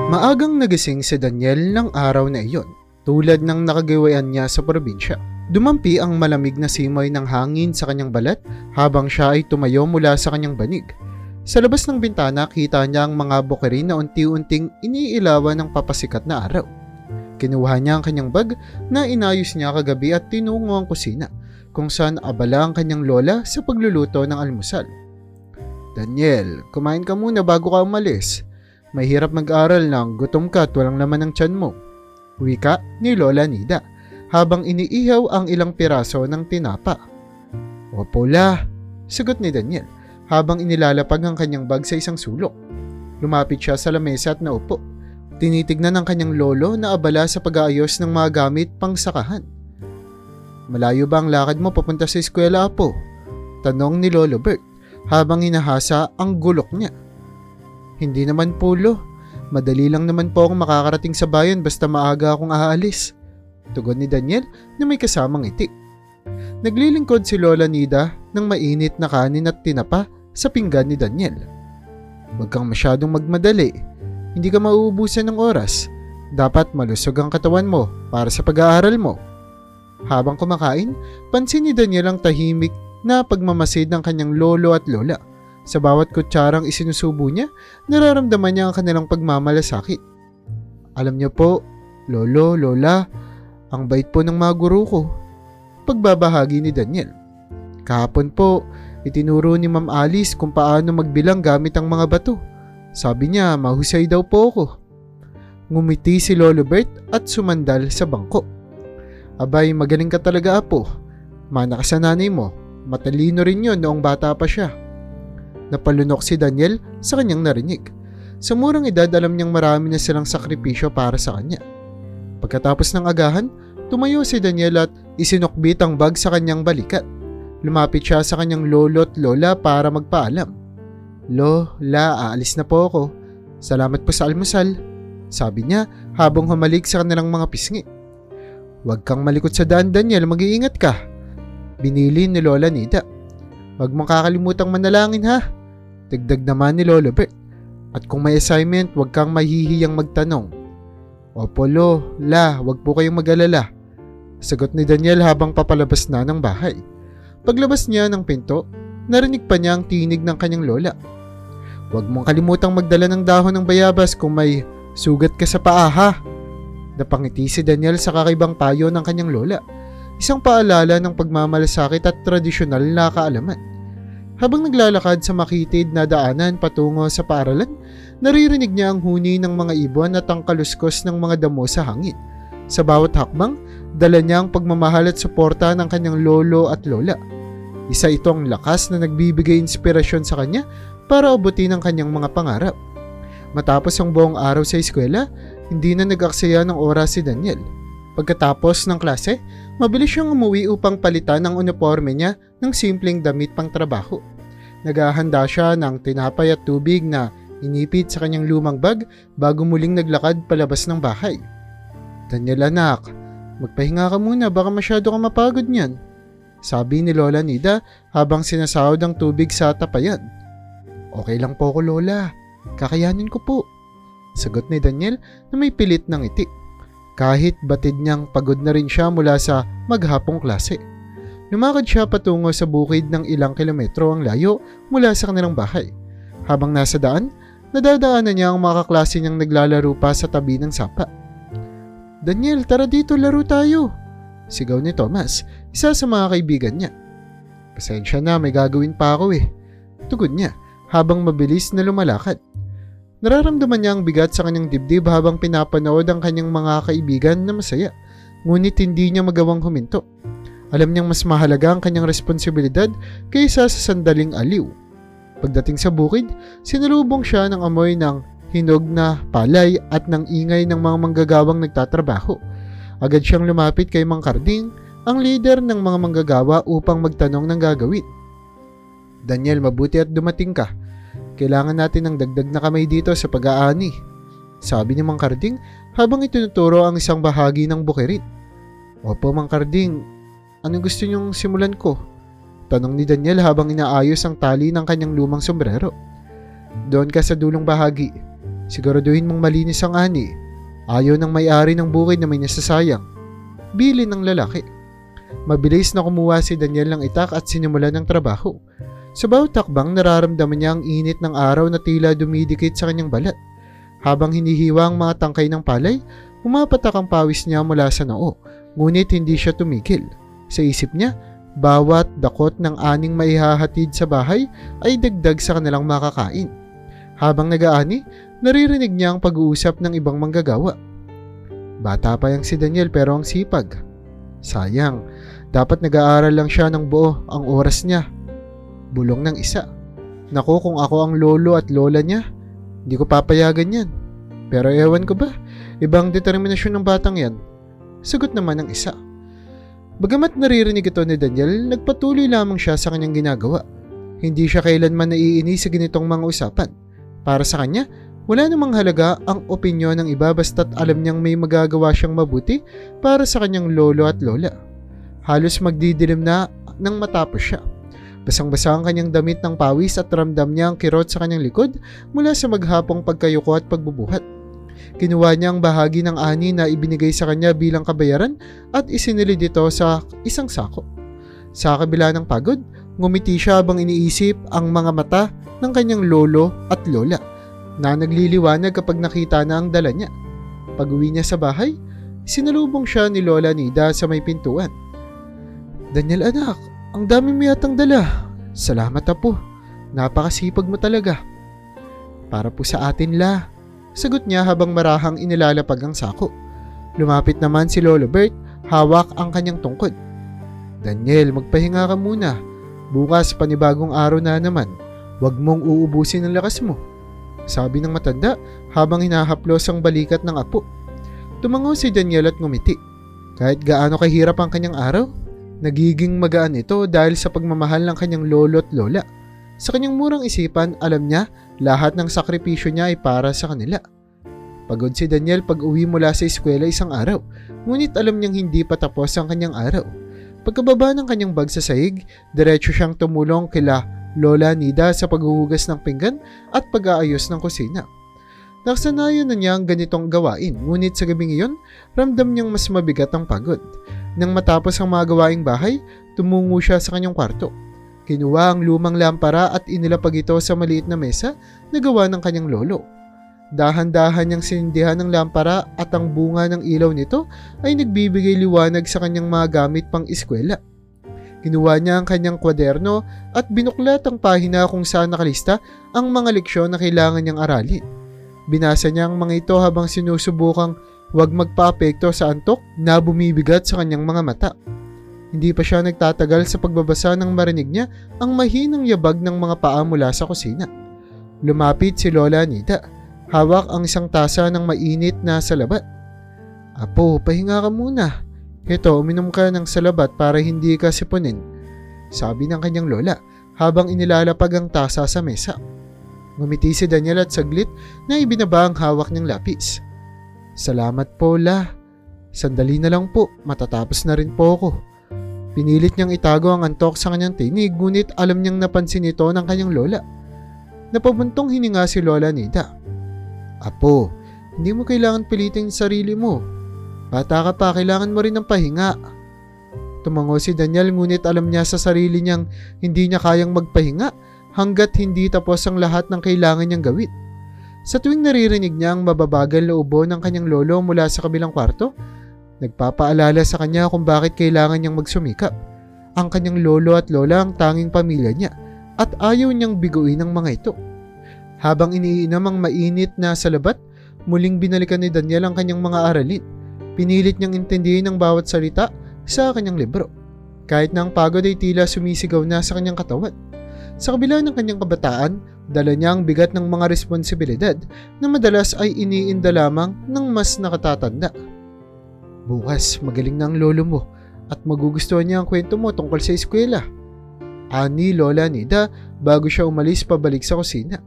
Maagang nagising si Daniel ng araw na iyon, tulad ng nakagawayan niya sa probinsya. Dumampi ang malamig na simoy ng hangin sa kanyang balat habang siya ay tumayo mula sa kanyang banig. Sa labas ng bintana, kita niya ang mga bukirin na unti-unting iniilawan ng papasikat na araw. Kinuha niya ang kanyang bag na inayos niya kagabi at tinungo ang kusina, kung saan abala ang kanyang lola sa pagluluto ng almusal. "Daniel, kumain ka muna bago ka umalis. Mahirap mag-aral nang gutom ka at walang laman ng tiyan mo," wika ni Lola Nida habang iniihaw ang ilang piraso ng tinapa. "Opo la," sagot ni Daniel habang inilalapag ang kanyang bag sa isang sulok. Lumapit siya sa lamesa at naupo. Tinitignan ng kanyang lolo na abala sa pag-aayos ng mga gamit pang sakahan. "Malayo ba ang lakad mo papunta sa eskwela, apo?" tanong ni Lolo Bert habang hinahasa ang gulok niya. "Hindi naman po, lo. Madali lang naman po akong makakarating sa bayan basta maaga akong aalis," tugon ni Daniel na may kasamang ngiti. Naglilingkod si Lola Nida ng mainit na kanin at tinapa sa pinggan ni Daniel. "Huwag kang masyadong magmadali. Hindi ka mauubusan ng oras. Dapat malusog ang katawan mo para sa pag-aaral mo." Habang kumakain, pansin ni Daniel ang tahimik na pagmamasid ng kanyang lolo at lola. Sa bawat kutsarang isinusubo niya, nararamdaman niya ang kanilang pagmamalasakit. "Alam niyo po, lolo, lola, ang bait po ng mga guro ko," pagbabahagi ni Daniel. "Kahapon po, itinuro ni Ma'am Alice kung paano magbilang gamit ang mga bato. Sabi niya, mahusay daw po ako." Ngumiti si Lolo Bert at sumandal sa bangko. "Abay, magaling ka talaga, apo. Mana ka sa nanay mo. Matalino rin yun noong bata pa siya." Napalunok si Daniel sa kanyang narinig. Sa murang edad, alam niyang marami na silang sakripisyo para sa kanya. Pagkatapos ng agahan, tumayo si Daniel at isinukbit ang bag sa kanyang balikat. Lumapit siya sa kanyang lolo at lola para magpaalam. "Lola, aalis na po ako. Salamat po sa almusal," sabi niya habang humalik sa kanilang mga pisngi. "Huwag kang malikot sa daan, Daniel. Mag-iingat ka," binili ni Lola Nida. "Huwag mong kakalimutang manalangin, ha," dagdag naman ni Lolo Bert. "At kung may assignment, huwag kang mahihiyang magtanong." "Opo, la, huwag po kayong mag-alala," sagot ni Daniel habang papalabas na ng bahay. Paglabas niya ng pinto, narinig pa niya ang tinig ng kanyang lola. "Huwag mong kalimutang magdala ng dahon ng bayabas kung may sugat ka sa paa, ha." Napangiti si Daniel sa kakaibang payo ng kanyang lola. Isang paalala ng pagmamalasakit at tradisyonal na kaalaman. Habang naglalakad sa makitid na daanan patungo sa paaralan, naririnig niya ang huni ng mga ibon at ang kaluskos ng mga damo sa hangin. Sa bawat hakbang, dala niya ang pagmamahal at suporta ng kanyang lolo at lola. Isa ito ang lakas na nagbibigay inspirasyon sa kanya para abutin ang kanyang mga pangarap. Matapos ang buong araw sa eskwela, hindi na nag-aksaya ng oras si Daniel. Pagkatapos ng klase, mabilis siyang umuwi upang palitan ang uniforme niya ng simpleng damit pang trabaho. Naghahanda siya ng tinapay at tubig na inipit sa kanyang lumang bag bago muling naglakad palabas ng bahay. "Daniel, anak, magpahinga ka muna, baka masyado ka mapagod niyan," sabi ni Lola Nida habang sinasahod ang tubig sa tapayan. "Okay lang po ko, Lola. Kakayanin ko po," sagot ni Daniel na may pilit ng ngiti. Kahit batid niyang pagod na rin siya mula sa maghapong klase. Lumakad siya patungo sa bukid ng ilang kilometro ang layo mula sa kanilang bahay. Habang nasa daan, nadadaanan niya ang mga kaklase niyang naglalaro pa sa tabi ng sapa. "Daniel, tara dito, laro tayo," sigaw ni Thomas, isa sa mga kaibigan niya. "Pasensya na, may gagawin pa ako eh," tugon niya habang mabilis na lumalakad. Nararamdaman niya ang bigat sa kanyang dibdib habang pinapanood ang kanyang mga kaibigan na masaya, ngunit hindi niya magawang huminto. Alam niyang mas mahalaga ang kanyang responsibilidad kaysa sa sandaling aliw. Pagdating sa bukid, sinalubong siya ng amoy ng hinog na palay at ng ingay ng mga manggagawang nagtatrabaho. Agad siyang lumapit kay Mang Karding, ang leader ng mga manggagawa, upang magtanong ng gagawin. "Daniel, mabuti at dumating ka. Kailangan natin ng dagdag na kamay dito sa pag-aani," sabi ni Mang Karding habang itinuturo ang isang bahagi ng bukirin. "Opo, Mang Karding. Anong gusto niyong simulan ko?" tanong ni Daniel habang inaayos ang tali ng kanyang lumang sombrero. "Doon ka sa dulong bahagi," Siguraduhin mong malinis ang ani. Ayaw ng may-ari ng bukid na may nasasayang. Bilin ng lalaki. Mabilis na kumuha si Daniel ng itak at sinimulan ng trabaho. Sa bawat takbang nararamdaman niya ang init ng araw na tila dumidikit sa kanyang balat. Habang hinihiwa ang mga tangkay ng palay, pumapatak ang pawis niya mula sa noo, ngunit hindi siya tumigil. Sa isip niya, bawat dakot ng aning maihahatid sa bahay ay dagdag sa kanilang makakain. Habang nag-aani, naririnig niya ang pag-uusap ng ibang manggagawa. Bata pa yang si Daniel pero ang sipag. Sayang, dapat nag-aaral lang siya ng buo ang oras niya. Bulong ng isa. Naku, kung ako ang lolo at lola niya, hindi ko papayagan yan. Pero ewan ko ba, ibang determinasyon ng batang yan. Sagot naman ng isa. Bagamat naririnig ito ni Daniel, nagpatuloy lamang siya sa kanyang ginagawa. Hindi siya kailanman naiinis sa ganitong mga usapan. Para sa kanya, wala namang halaga ang opinyon ng iba basta't alam niyang may magagawa siyang mabuti para sa kanyang lolo at lola. Halos magdidilim na nang matapos siya. Basang-basa ang kanyang damit ng pawis at ramdam niya ang kirot sa kanyang likod mula sa maghapong pagkayuko at pagbubuhat. Kinuha niya ang bahagi ng ani na ibinigay sa kanya bilang kabayaran at isinilid ito sa isang sako. Sa kabila ng pagod, ngumiti siya habang iniisip ang mga mata ng kanyang lolo at lola na nagliliwanag kapag nakita na ang dala niya. Pag-uwi niya sa bahay, sinalubong siya ni Lola Nida sa may pintuan. Daniel anak, ang dami mo yatang dala. Salamat apo, napakasipag mo talaga. Para po sa atin la, sagot niya habang marahang inilalapag ang sako. Lumapit naman si Lolo Bert, hawak ang kanyang tungkod. Daniel, magpahinga ka muna. Bukas panibagong araw na naman. Huwag mong uubusin ang lakas mo, sabi ng matanda habang hinahaplos ang balikat ng apo. Tumango si Daniel at ngumiti. Kahit gaano kahirap ang kanyang araw, nagiging magaan ito dahil sa pagmamahal ng kanyang lolo at lola. Sa kanyang murang isipan, alam niya lahat ng sakripisyo niya ay para sa kanila. Pagod si Daniel pag uwi mula sa eskwela isang araw, ngunit alam niyang hindi pa tapos ang kanyang araw. Pagkababa ng kanyang bag sa sahig, diretso siyang tumulong kila Lola Nida sa paghuhugas ng pinggan at pag-aayos ng kusina. Nakasanayan na niya ang ganitong gawain, ngunit sa gabing iyon, ramdam niyang mas mabigat ang pagod. Nang matapos ang mga gawaing bahay, tumungo siya sa kanyang kwarto. Kinuha ang lumang lampara at inilapag ito sa maliit na mesa na gawa ng kanyang lolo. Dahan-dahan niyang sinindihan ng lampara at ang bunga ng ilaw nito ay nagbibigay liwanag sa kanyang mga gamit pang eskwela. Kinuha niya ang kanyang kwaderno at binuklat ang pahina kung saan nakalista ang mga leksyon na kailangan niyang aralin. Binasa niya ang mga ito habang sinusubukang huwag magpaapekto sa antok na bumibigat sa kanyang mga mata. Hindi pa siya nagtatagal sa pagbabasa nang marinig niya ang mahinang yabag ng mga paa mula sa kusina. Lumapit si Lola Nida. Hawak ang isang tasa ng mainit na salabat. Apo, pahinga ka muna. Ito, uminom ka ng salabat para hindi ka sipunin, sabi ng kanyang lola habang inilalapag ang tasa sa mesa. Ngumiti si Daniel at saglit na ibinaba ang hawak niyang lapis. Salamat po la. Sandali na lang po, matatapos na rin po ako. Pinilit niyang itago ang antok sa kanyang tinig, ngunit alam niyang napansin ito ng kanyang lola. Napabuntong hininga si Lola Nida. Apo, hindi mo kailangan pilitin sarili mo. Bata ka pa, kailangan mo rin ng pahinga. Tumango si Daniel, ngunit alam niya sa sarili niyang hindi niya kayang magpahinga hanggat hindi tapos ang lahat ng kailangan niyang gawin. Sa tuwing naririnig niya ang mababagal na ubo ng kanyang lolo mula sa kabilang kwarto, nagpapaalala sa kanya kung bakit kailangan niyang magsumikap. Ang kanyang lolo at lola ang tanging pamilya niya at ayaw niyang biguin ang mga ito. Habang iniinom ang mainit na salabat, muling binalikan ni Daniel ang kanyang mga aralin. Pinilit niyang intindihin ang bawat salita sa kanyang libro. Kahit na ang pagod ay tila sumisigaw na sa kanyang katawan. Sa kabila ng kanyang kabataan, dala niya ang bigat ng mga responsibilidad na madalas ay iniinda lamang ng mas nakatatanda. Bukas, magaling na ang lolo mo at magugustuhan niya ang kwento mo tungkol sa eskwela, ani Lola Nida bago siya umalis pabalik sa kusina.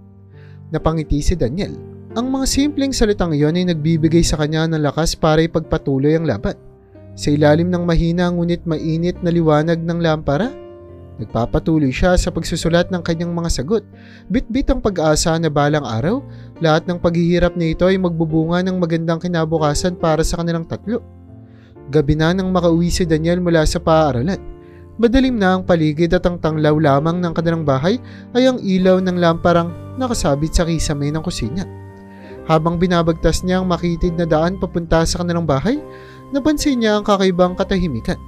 Napangiti si Daniel. Ang mga simpleng salitang iyon ay nagbibigay sa kanya ng lakas para ipagpatuloy ang laban. Sa ilalim ng mahina ngunit mainit na liwanag ng lampara, nagpapatuloy siya sa pagsusulat ng kanyang mga sagot. Bit-bit ang pag-asa na balang araw, lahat ng paghihirap nito ay magbubunga ng magandang kinabukasan para sa kanilang tatlo. Gabi na nang makauwi si Daniel mula sa paaralan. Madilim na ang paligid at ang tanglaw lamang ng kanilang bahay ay ang ilaw ng lamparang nakasabit sa kisame ng kusina. Habang binabagtas niya ang makitid na daan papunta sa kanilang bahay, napansin niya ang kakaibang katahimikan.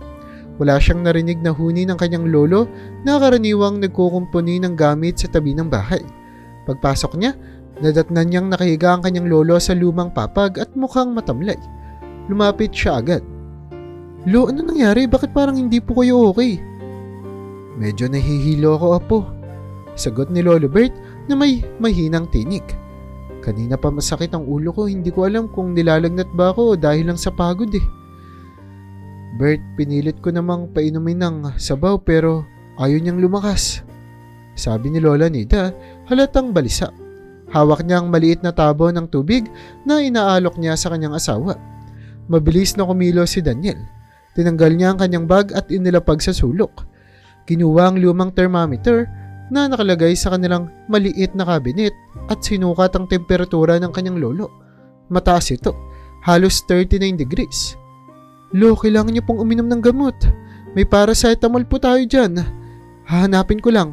Wala siyang narinig na huni ng kanyang lolo na karaniwang nagkukumpuni ng gamit sa tabi ng bahay. Pagpasok niya, nadatnan niyang nakahiga ang kanyang lolo sa lumang papag at mukhang matamlay. Lumapit siya agad. "Lo, ano nangyari? Bakit parang hindi po kayo okay?" "Medyo nahihilo ko, apo," sagot ni Lolo Bert na may mahinang tinig. "Kanina pa masakit ang ulo ko, hindi ko alam kung nilalagnat ba ako dahil lang sa pagod eh." "Bert, pinilit ko namang painumin ng sabaw pero ayaw niyang lumakas," sabi ni Lola Nida, halatang balisa. Hawak niya ang maliit na tabo ng tubig na inaalok niya sa kanyang asawa. Mabilis na kumilos si Daniel. Tinanggal niya ang kanyang bag at inilapag sa sulok. Kinuha ang lumang thermometer na nakalagay sa kanilang maliit na kabinet at sinukat ang temperatura ng kanyang lolo. Mataas ito, halos 39 degrees. "Lo, kailangan niyo pong uminom ng gamot. May paracetamol po tayo dyan. Hahanapin ko lang,"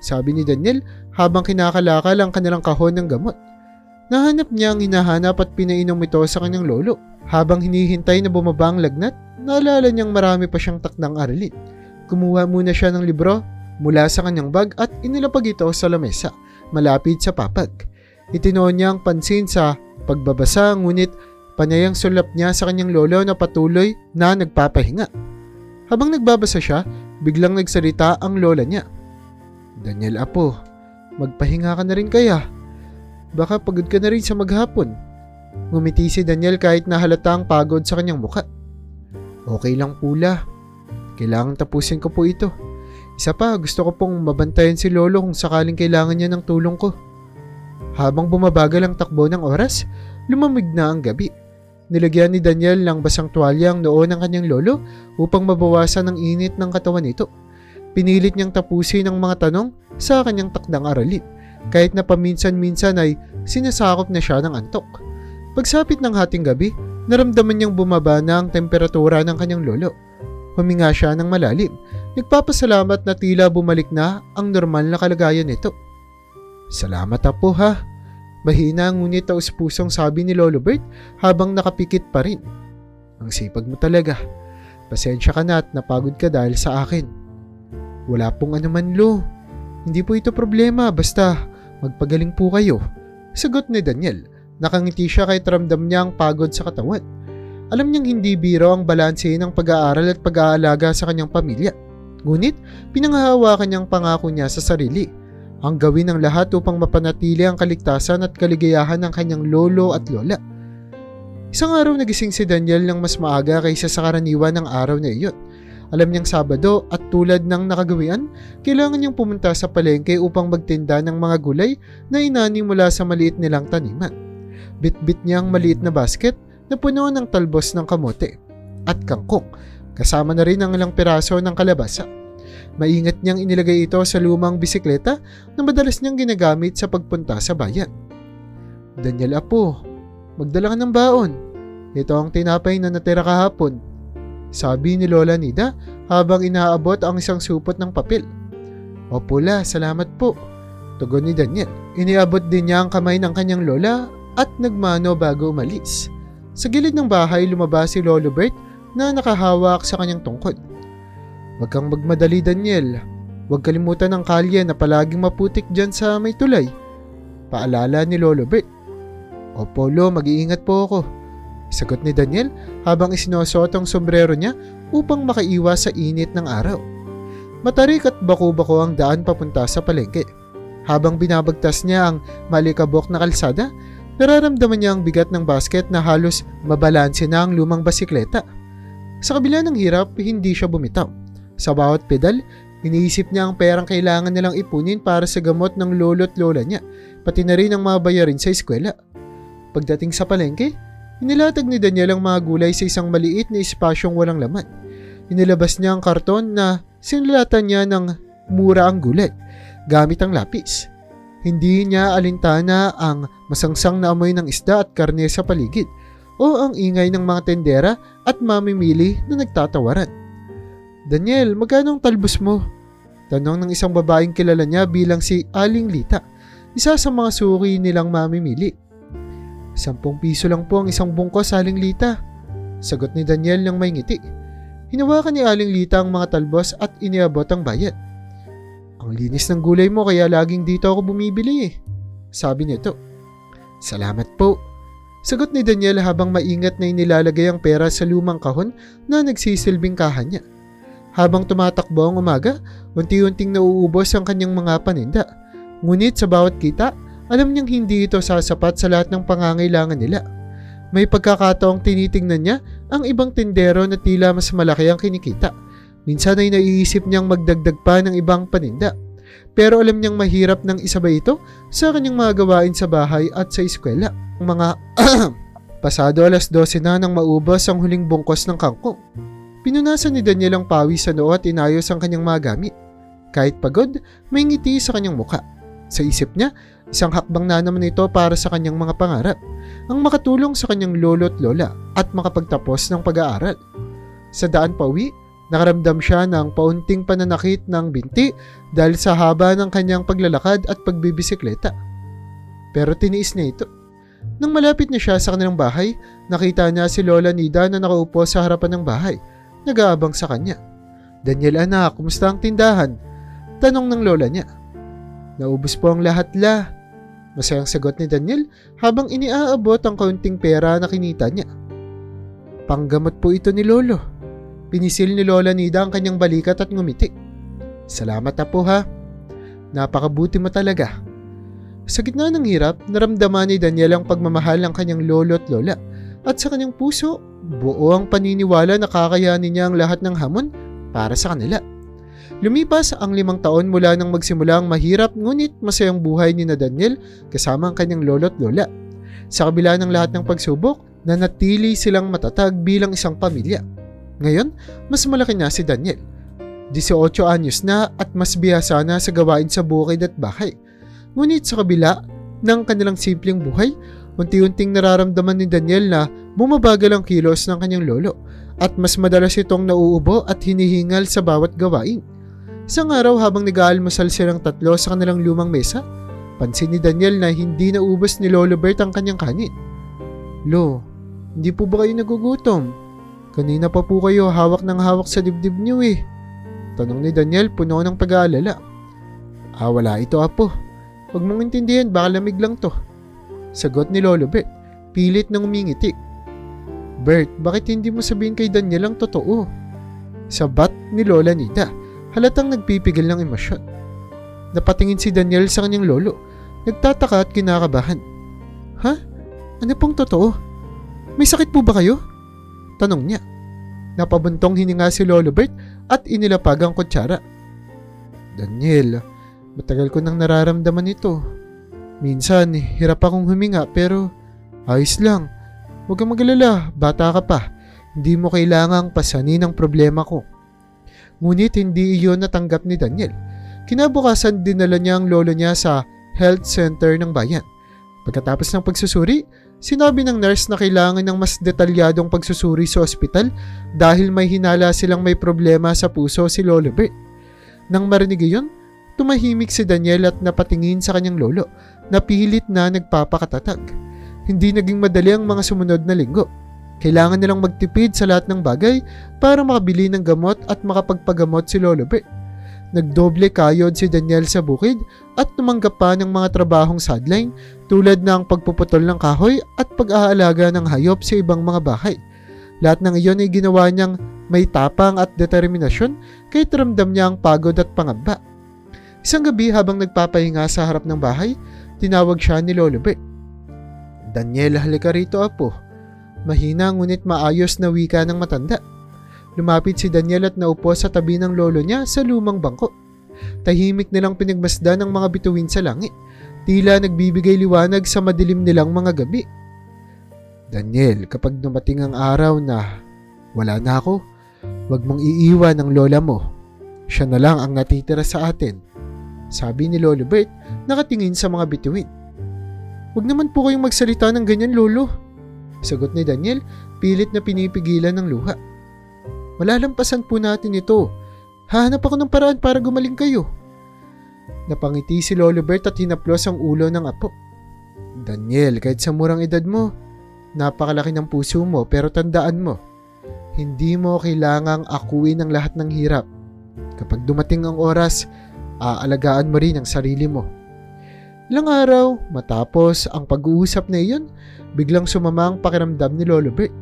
sabi ni Daniel habang kinakalakal ang kanilang kahon ng gamot. Nahanap niya ang hinahanap at pinainom ito sa kanyang lolo. Habang hinihintay na bumaba ang lagnat, naalala niyang marami pa siyang takdang aralin. Kumuha muna siya ng libro mula sa kanyang bag at inilapag ito sa lamesa, malapit sa papag. Itinoon niya ang pansin sa pagbabasa, ngunit panayang sulap niya sa kanyang lolo na patuloy na nagpapahinga. Habang nagbabasa siya, biglang nagsalita ang lola niya. "Daniel, apo, magpahinga ka na rin kaya? Baka pagod ka na rin sa maghapon." Ngumiti si Daniel kahit nahalata ang pagod sa kanyang mukha. "Okay lang pula. Kailangan tapusin ko po ito. Isa pa, gusto ko pong mabantayan si lolo kung sakaling kailangan niya ng tulong ko." Habang bumabagal ang takbo ng oras, lumamig na ang gabi. Nilagyan ni Daniel ng basang tuwalya ang noo ng kanyang lolo upang mabawasan ang init ng katawan nito. Pinilit niyang tapusin ang mga tanong sa kanyang takdang aralin, kahit na paminsan-minsan ay sinasakop na siya ng antok. Pagsapit ng hating gabi, naramdaman niyang bumaba na ang temperatura ng kanyang lolo. Huminga siya ng malalim, nagpapasalamat na tila bumalik na ang normal na kalagayan nito. "Salamat apo ha." Mahina ngunit taus-pusong sabi ni Lolo Bert habang nakapikit pa rin. "Ang sipag mo talaga. Pasensya ka na at napagod ka dahil sa akin." "Wala pong anuman, Lo. Hindi po ito problema, basta magpagaling po kayo," sagot ni Daniel. Nakangiti siya kahit ramdam niya ang pagod sa katawan. Alam niyang hindi biro ang balanse ng pag-aaral at pag-aalaga sa kanyang pamilya. Ngunit pinanghahawakan niyang pangako niya sa sarili ang gawin ng lahat upang mapanatili ang kaligtasan at kaligayahan ng kanyang lolo at lola. Isang araw nagising si Daniel ng mas maaga kaysa sa karaniwan ng araw na iyon. Alam niyang Sabado at tulad ng nakagawian, kailangan niyang pumunta sa palengke upang magtinda ng mga gulay na inani mula sa maliit nilang taniman. Bit-bit niya ang maliit na basket na puno ng talbos ng kamote at kangkong, kasama na rin ang ilang piraso ng kalabasa. Maingat niyang inilagay ito sa lumang bisikleta na madalas niyang ginagamit sa pagpunta sa bayan. "Daniel, apo, magdala ka ng baon. Ito ang tinapay na natira kahapon," sabi ni Lola Nida habang inaabot ang isang supot ng papel. "Opo la, salamat po," tugon ni Daniel. Iniabot din niya ang kamay ng kanyang lola at nagmano bago umalis. Sa gilid ng bahay lumabas si Lolo Bert na nakahawak sa kanyang tungkod. "Huwag kang magmadali, Daniel. Huwag kalimutan ang kalye na palaging maputik dyan sa may tulay," paalala ni Lolo Bert. "Opo, Lo, mag-iingat po ako," sagot ni Daniel habang isinusuot ang sombrero niya upang makaiwas sa init ng araw. Matarik at bako-bako ang daan papunta sa palengke. Habang binabagtas niya ang malikabok na kalsada, nararamdaman niya ang bigat ng basket na halos mabalanse na ang lumang basikleta. Sa kabila ng hirap, hindi siya bumitaw. Sa bawat pedal, iniisip niya ang perang kailangan nilang ipunin para sa gamot ng lolo at lola niya, pati na rin ang mga bayarin sa eskwela. Pagdating sa palengke, inilatag ni Daniel ang mga gulay sa isang maliit na espasyong walang laman. Inilabas niya ang karton na sinulatan niya ng mura ang gulay gamit ang lapis. Hindi niya alintana ang masangsang na amoy ng isda at karne sa paligid o ang ingay ng mga tendera at mamimili na nagtatawaran. "Daniel, magkano ang talbos mo?" Tanong ng isang babaeng kilala niya bilang si Aling Lita, isa sa mga suki nilang mamimili. "10 piso lang po ang isang bungkos, Aling Lita," sagot ni Daniel ng may ngiti. Hinawakan ni Aling Lita ang mga talbos at iniabot ang bayad. "Ang linis ng gulay mo kaya laging dito ako bumibili eh," sabi nito. "Salamat po," sagot ni Daniel habang maingat na inilalagay ang pera sa lumang kahon na nagsisilbing kahan niya. Habang tumatakbo ang umaga, unti-unting nauubos ang kanyang mga paninda. Ngunit sa bawat kita, alam niyang hindi ito sasapat sa lahat ng pangangailangan nila. May pagkakataong tinitingnan niya ang ibang tindero na tila mas malaki ang kinikita. Minsan ay naiisip niyang magdagdag pa ng ibang paninda. Pero alam niyang mahirap nang isabay ito sa kanyang mga gawain sa bahay at sa eskwela. Mga pasado 12:00 na nang maubos ang huling bungkos ng kangkong. Pinunasan ni Daniel ang pawis sa noo at inayos ang kanyang mga gamit. Kahit pagod, may ngiti sa kanyang muka. Sa isip niya, isang hakbang na naman ito para sa kanyang mga pangarap, ang makatulong sa kanyang lolo at lola at makapagtapos ng pag-aaral. Sa daan pauwi, nakaramdam siya ng paunting pananakit ng binti dahil sa haba ng kanyang paglalakad at pagbibisikleta. Pero tiniis niya ito. Nang malapit na siya sa kanilang bahay, nakita niya si Lola Nida na nakaupo sa harapan ng bahay, nag-aabang sa kanya. "Daniel anak, kumusta ang tindahan?" tanong ng lola niya. "Naubos po ang lahat la," masayang sagot ni Daniel habang iniaabot ang kaunting pera na kinita niya. "Panggamot po ito ni lolo." Pinisil ni Lola Nida ang kanyang balikat at ngumiti. "Salamat na po ha. Napakabuti mo talaga." Sa gitna ng hirap, naramdaman ni Daniel ang pagmamahal ng kanyang lolo at lola. At sa kanyang puso, buo ang paniniwala na kakayanin niya ang lahat ng hamon para sa kanila. Lumipas ang 5 taon mula nang magsimula ang mahirap ngunit masayang buhay ni na Daniel kasama ang kanyang lolo at lola. Sa kabila ng lahat ng pagsubok, nanatili silang matatag bilang isang pamilya. Ngayon, mas malaki na si Daniel. 18 anyos na at mas bihasa na sa gawain sa bukid at bahay. Ngunit sa kabila ng kanilang simpleng buhay, unti-unting nararamdaman ni Daniel na bumabagal ang kilos ng kanyang lolo at mas madalas itong nauubo at hinihingal sa bawat gawain. Isang araw habang nag-aalmusal silang tatlo sa kanilang lumang mesa, pansin ni Daniel na hindi naubos ni Lolo Bert ang kanyang kanin. "Lo, hindi po ba kayo nagugutom? Kanina pa po kayo hawak ng hawak sa dibdib niyo eh," tanong ni Daniel puno ng pag-aalala. Wala ito apo. Huwag mong intindihan, baka lamig lang to," sagot ni Lolo Bert, pilit nang umingiti. "Bert, bakit hindi mo sabihin kay Daniel ang totoo?" sabat ni Lola Nida, halatang nagpipigil ng emosyon. Napatingin si Daniel sa kanyang lolo, nagtataka at kinakabahan. "Ha? Ano pong totoo? May sakit po ba kayo?" tanong niya. Napabuntong hininga si Lolo Bert at inilapag ang kutsara. "Daniel, matagal ko nang nararamdaman ito. Minsan, hirap akong huminga pero ayos lang. Huwag kang mag-alala, bata ka pa. Hindi mo kailangang pasanin ang problema ko." Ngunit hindi iyon natanggap ni Daniel. Kinabukasan dinala niya ang lolo niya sa health center ng bayan. Pagkatapos ng pagsusuri, sinabi ng nurse na kailangan ng mas detalyadong pagsusuri sa ospital dahil may hinala silang may problema sa puso si Lolo Bert. Nang marinig iyon, tumahimik si Daniel at napatingin sa kanyang lolo na pilit na nagpapakatatag. Hindi naging madali ang mga sumunod na linggo. Kailangan nilang magtipid sa lahat ng bagay para makabili ng gamot at makapagpagamot si Lolo Bert. Nagdoble kayod si Daniel sa bukid at tumanggap pa ng mga trabahong sideline tulad ng pagpuputol ng kahoy at pag-aalaga ng hayop sa ibang mga bahay. Lahat ng iyon ay ginawa niyang may tapang at determinasyon kahit ramdam niya ang pagod at pangamba. Isang gabi habang nagpapahinga sa harap ng bahay, tinawag siya ni Lolo Bert. "Daniel, halika rito apo." Mahina ngunit maayos na wika ng matanda. Lumapit si Daniel at naupo sa tabi ng lolo niya sa lumang bangko. Tahimik nilang pinagmasdan ng mga bituin sa langit. Tila nagbibigay liwanag sa madilim nilang mga gabi. "Daniel, kapag dumating ang araw na wala na ako, huwag mong iiwan ang lola mo. Siya na lang ang natitira sa atin," Sabi ni Lolo Bert, nakatingin sa mga bituin. Huwag naman po kayong magsalita ng ganyan, Lolo. Sagot ni Daniel, pilit na pinipigilan ng luha. Malalampasan po natin ito. Hahanap ako ng paraan para gumaling kayo. Napangiti si Lolo Bert at hinaplos ang ulo ng apo. Daniel, kahit sa murang edad mo, napakalaki ng puso mo, pero tandaan mo, hindi mo kailangang akuin ang lahat ng hirap. Kapag dumating ang oras, aalagaan mo rin ang sarili mo. Ilang araw, matapos ang pag-uusap na iyon, biglang sumama ang pakiramdam ni Lolo Bert.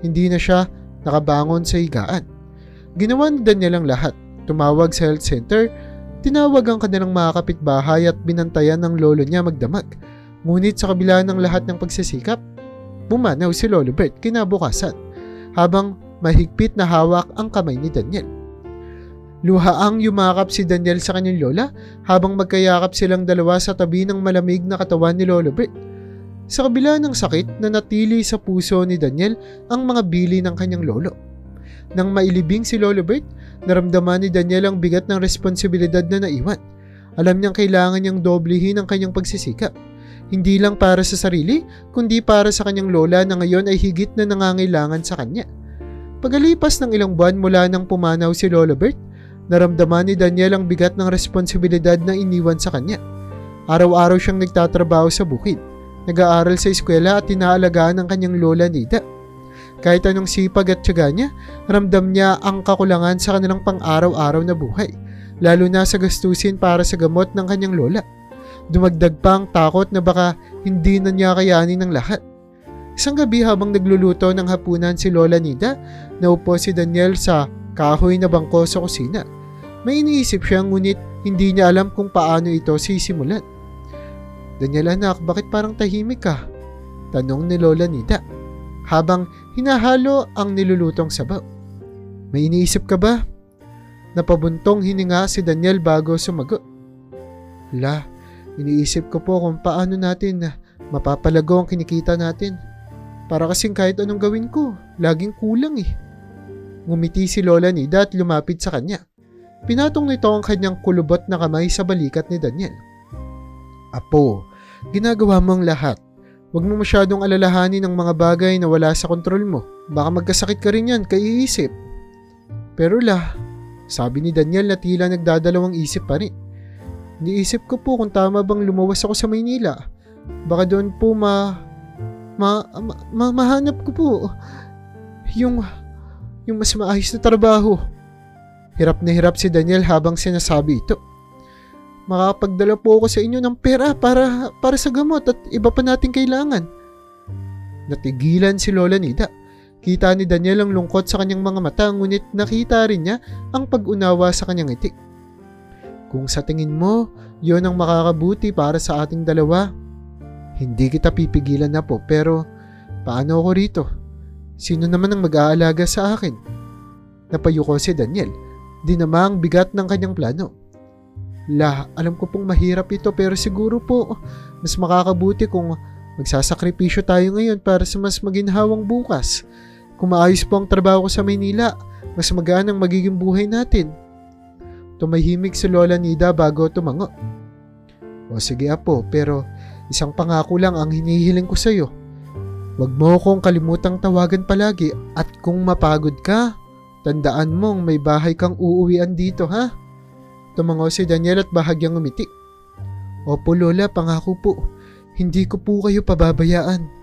Hindi na siya nakabangon sa higaan. Ginawa ni Daniel ang lahat. Tumawag sa health center, tinawag ang kanilang mga kapitbahay at binantayan ng lolo niya magdamag. Ngunit sa kabila ng lahat ng pagsisikap, bumanaw si Lolo Bert kinabukasan habang mahigpit na hawak ang kamay ni Daniel. Luhaang yumakap si Daniel sa kanyang lola habang magkayakap silang dalawa sa tabi ng malamig na katawan ni Lolo Bert. Sa kabila ng sakit na natili sa puso ni Daniel ang mga bili ng kanyang lolo. Nang mailibing si Lolo Bert, naramdaman ni Daniel ang bigat ng responsibilidad na naiwan. Alam niyang kailangan niyang doblehin ang kanyang pagsisikap. Hindi lang para sa sarili, kundi para sa kanyang lola na ngayon ay higit na nangangailangan sa kanya. Pagalipas ng ilang buwan mula nang pumanaw si Lolo Bert, naramdaman ni Daniel ang bigat ng responsibilidad na iniwan sa kanya. Araw-araw siyang nagtatrabaho sa bukid, nag-aaral sa eskwela at tinaalagaan ng kanyang lola Nida. Kahit anong sipag at tiyaga niya, ramdam niya ang kakulangan sa kanilang pang-araw-araw na buhay, lalo na sa gastusin para sa gamot ng kanyang lola. Dumagdag pa ang takot na baka hindi na niya kayanin ng lahat. Isang gabi habang nagluluto ng hapunan si Lola Nida, naupo si Daniel sa kahoy na bangko sa kusina. May iniisip siya ngunit hindi niya alam kung paano ito sisimulan. Daniel anak, bakit parang tahimik ka? Tanong ni Lola Nida habang hinahalo ang nilulutong sabaw. May iniisip ka ba? Napabuntong hininga si Daniel bago sumagot. Iniisip ko po kung paano natin mapapalago ang kinikita natin. Para kasing kahit anong gawin ko, laging kulang eh. Ngumiti si Lola Nida at lumapit sa kanya. Pinatong nito ang kanyang kulubot na kamay sa balikat ni Daniel. Apo, ginagawa mo ang lahat. Huwag mo masyadong alalahanin ang mga bagay na wala sa kontrol mo. Baka magkasakit ka rin yan, kaiisip. Pero sabi ni Daniel na tila nagdadalawang isip pa rin. Niisip ko po kung tama bang lumuwas ako sa Maynila. Baka doon po mahanap ko po yung mas maayos na trabaho. Hirap na hirap si Daniel habang sinasabi ito. Makakapagdala po ako sa inyo ng pera para sa gamot at iba pa nating kailangan. Natigilan si Lola Nida. Kita ni Daniel ang lungkot sa kanyang mga mata, ngunit nakita rin niya ang pag-unawa sa kanyang ngiti. Kung sa tingin mo, yon ang makakabuti para sa ating dalawa, hindi kita pipigilan na po, pero paano ako rito? Sino naman ang mag-aalaga sa akin? Napayuko si Daniel. Dinama ang bigat ng kanyang plano. Alam ko pong mahirap ito, pero siguro po mas makakabuti kung magsasakripisyo tayo ngayon para sa mas maginhawang bukas. Kung maayos po ang trabaho ko sa Maynila, mas magaan ang magiging buhay natin. Tumahimik si Lola Nida bago tumango. O sige apo, pero isang pangako lang ang hinihiling ko sa iyo. Huwag mo akong kalimutang tawagan palagi at kung mapagod ka, tandaan mong may bahay kang uuwian dito ha. Tumango si Daniel at bahagyang umiti. Opo Lola, pangako po. Hindi ko po kayo pababayaan.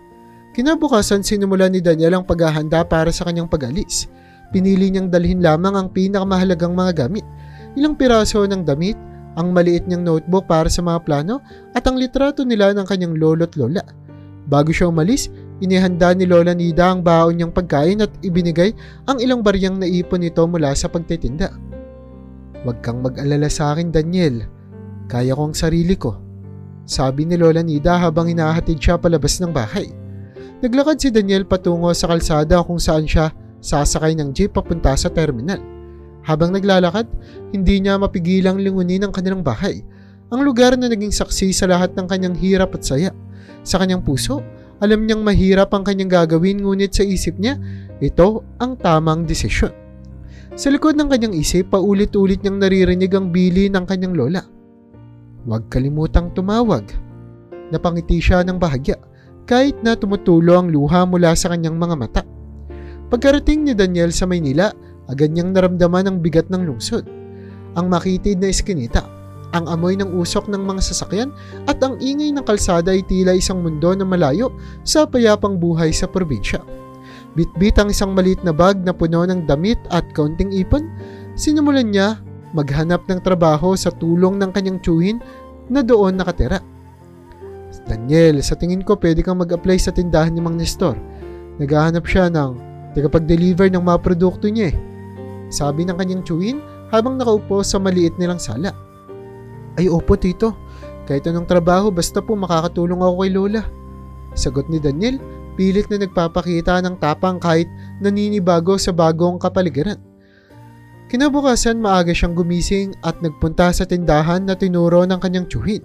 Kinabukasan sinimulan ni Daniel ang paghahanda para sa kanyang pag-alis. Pinili niyang dalhin lamang ang pinakamahalagang mga gamit. Ilang piraso ng damit, ang maliit niyang notebook para sa mga plano at ang litrato nila ng kanyang lolo't lola. Bago siya umalis, inihanda ni Lola Nida ang baon niyang pagkain at ibinigay ang ilang baryang naipon nito mula sa pagtitinda. Huwag kang mag-alala sa akin, Daniel. Kaya ko ang sarili ko, sabi ni Lola Nida habang hinahatid siya palabas ng bahay. Naglakad si Daniel patungo sa kalsada kung saan siya sasakay ng jeep papunta sa terminal. Habang naglalakad, hindi niya mapigilang lingunin ang kanilang bahay, ang lugar na naging saksi sa lahat ng kanyang hirap at saya. Sa kanyang puso, alam niyang mahirap ang kanyang gagawin, ngunit sa isip niya, ito ang tamang desisyon. Sa likod ng kanyang isip, paulit-ulit niyang naririnig ang bili ng kanyang lola. Huwag kalimutang tumawag. Napangiti siya ng bahagya kahit na tumutulo ang luha mula sa kanyang mga mata. Pagkarating ni Daniel sa Maynila, agad niyang naramdaman ang bigat ng lungsod. Ang makitid na iskinita, ang amoy ng usok ng mga sasakyan at ang ingay ng kalsada ay tila isang mundo na malayo sa payapang buhay sa probinsya. Bitbit ang isang maliit na bag na puno ng damit at kaunting ipon, sinimulan niya maghanap ng trabaho sa tulong ng kanyang tiyuhin na doon nakatira. Daniel, sa tingin ko pwede kang mag-apply sa tindahan ni Mang Nestor. Naghahanap siya ng tagapag-deliver ng mga produkto niya sabi ng kanyang tiyuhin habang nakaupo sa maliit nilang sala. Ay opo tito, kahit anong trabaho basta po makakatulong ako kay Lola. Sagot ni Daniel, pilit na nagpapakita ng tapang kahit naninibago sa bagong kapaligiran. Kinabukasan maaga siyang gumising at nagpunta sa tindahan na tinuro ng kanyang tiyuhin.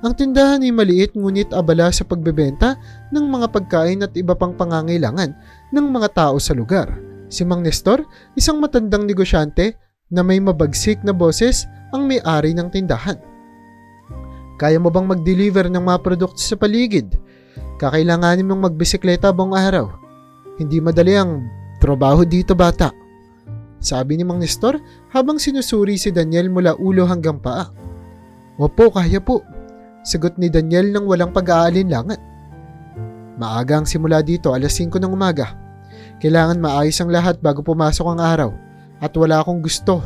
Ang tindahan ay maliit ngunit abala sa pagbebenta ng mga pagkain at iba pang pangangailangan ng mga tao sa lugar. Si Mang Nestor, isang matandang negosyante na may mabagsik na boses ang may-ari ng tindahan. Kaya mo bang mag-deliver ng mga produkto sa paligid? Kakailanganin mong magbisikleta buong araw. Hindi madali ang trabaho dito bata. Sabi ni Mang Nestor habang sinusuri si Daniel mula ulo hanggang paa. Opo, kaya po. Sagot ni Daniel nang walang pag-aalinlangan. Maaga ang simula dito, alas 5 ng umaga. Kailangan maayos ang lahat bago pumasok ang araw. At wala akong gustong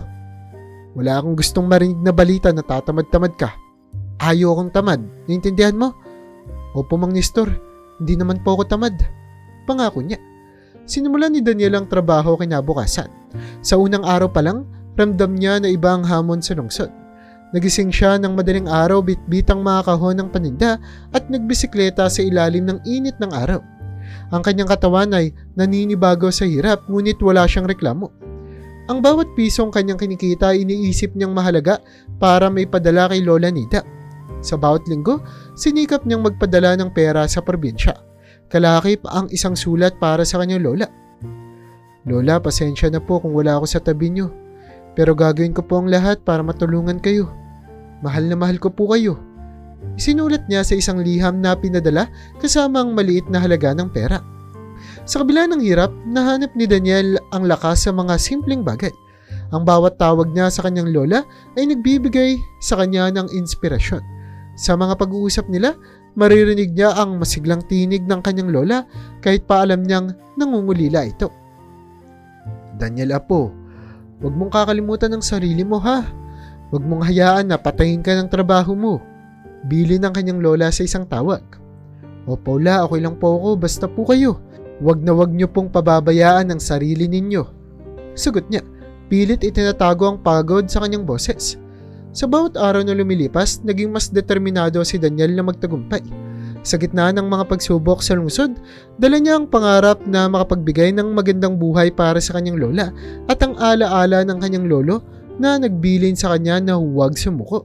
marinig na balita na tatamad-tamad ka. Ayaw akong tamad. Naintindihan mo? Opo, Mang Nestor. Hindi naman po ako tamad. Pangako niya. Sinimulan ni Daniel ang trabaho kinabukasan. Sa unang araw pa lang, ramdam niya na iba ang hamon sa lungsod. Nagising siya ng madaling araw, bitbit ang mga kahon ng paninda at nagbisikleta sa ilalim ng init ng araw. Ang kanyang katawan ay naninibago sa hirap ngunit wala siyang reklamo. Ang bawat pisong kanyang kinikita ay iniisip niyang mahalaga para may padala kay Lola Nida. Sa bawat linggo, sinikap niyang magpadala ng pera sa probinsya. Kalakip ang isang sulat para sa kanyang lola. Lola, pasensya na po kung wala ako sa tabi niyo. Pero gagawin ko po ang lahat para matulungan kayo. Mahal na mahal ko po kayo. Isinulat niya sa isang liham na pinadala kasama ang maliit na halaga ng pera. Sa kabila ng hirap, nahanap ni Daniel ang lakas sa mga simpleng bagay. Ang bawat tawag niya sa kanyang lola ay nagbibigay sa kanya ng inspirasyon. Sa mga pag-uusap nila, maririnig niya ang masiglang tinig ng kanyang lola kahit pa alam niyang nangungulila ito. Daniel Apo, huwag mong kakalimutan ang sarili mo ha. Huwag mong hayaan na patayin ka ng trabaho mo. Bili ng kanyang lola sa isang tawag. O Paula, okay lang po ako, basta po kayo. Huwag na huwag niyo pong pababayaan ang sarili ninyo. Sagot niya, pilit itinatago ang pagod sa kanyang boses. Sa bawat araw na lumilipas, naging mas determinado si Daniel na magtagumpay. Sa gitna ng mga pagsubok sa lungsod, dala niya ang pangarap na makapagbigay ng magandang buhay para sa kanyang lola at ang alaala ng kanyang lolo na nagbilin sa kanya na huwag sumuko.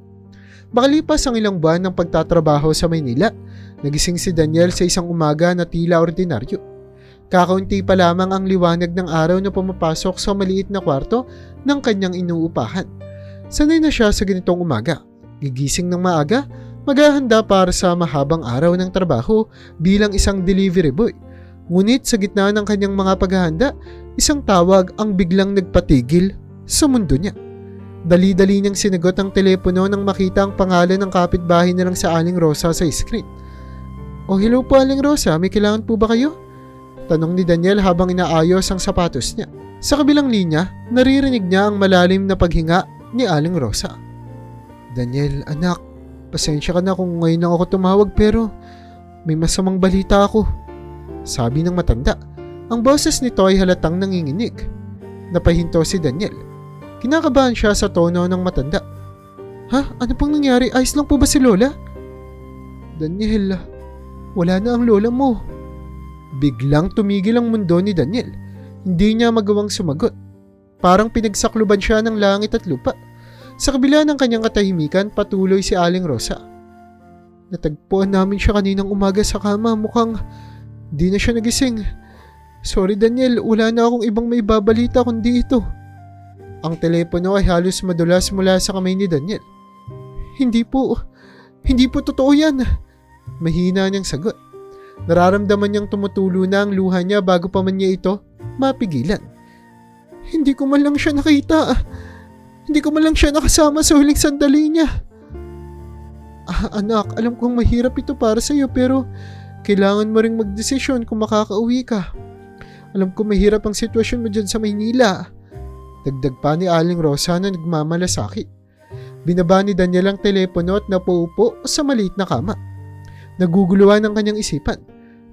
Makalipas ang ilang buwan ng pagtatrabaho sa Maynila, nagising si Daniel sa isang umaga na tila ordinaryo. Kakaunti pa lamang ang liwanag ng araw na pumapasok sa maliit na kwarto ng kanyang inuupahan. Sanay na siya sa ganitong umaga. Gigising ng maaga, maghahanda para sa mahabang araw ng trabaho bilang isang delivery boy. Ngunit sa gitna ng kanyang mga paghahanda, isang tawag ang biglang nagpatigil sa mundo niya. Dali-dali niyang sinagot ang telepono nang makita ang pangalan ng kapitbahay nilang sa Aling Rosa sa screen. O hello po Aling Rosa, may kailangan po ba kayo? Tanong ni Daniel habang inaayos ang sapatos niya. Sa kabilang linya, naririnig niya ang malalim na paghinga ni Aling Rosa. Daniel, anak, pasensya ka na kung ngayon lang ako tumawag pero may masamang balita ako. Sabi ng matanda. Ang boses nito ay halatang nanginginig. Napahinto si Daniel. Kinakabahan siya sa tono ng matanda. Ha? Ano pang nangyari? Ayos lang po ba si Lola? Daniel, wala na ang lola mo. Biglang tumigil ang mundo ni Daniel. Hindi niya magawang sumagot. Parang pinagsakluban siya ng langit at lupa. Sa kabila ng kanyang katahimikan, patuloy si Aling Rosa. Natagpuan namin siya kaninang umaga sa kama. Mukhang di na siya nagising. Sorry Daniel, wala na akong ibang may babalita kundi ito. Ang telepono ay halos madulas mula sa kamay ni Daniel. Hindi po, Hindi po totoo yan. Mahina niyang sagot. Nararamdaman niyang tumutulo na ang luha niya bago pa man niya ito mapigilan. Hindi ko man lang siya nakita. Hindi ko man lang siya nakasama sa huling sandali niya. Anak, alam kong mahirap ito para sa iyo pero kailangan mo ring magdesisyon kung makakauwi ka. Alam ko mahirap ang sitwasyon mo dyan sa Maynila. Dagdag pa ni Aling Rosa na nagmamalasakit. Binaba ni Daniel ang telepono at napaupo sa maliit na kama. Naguguluhan ang kanyang isipan.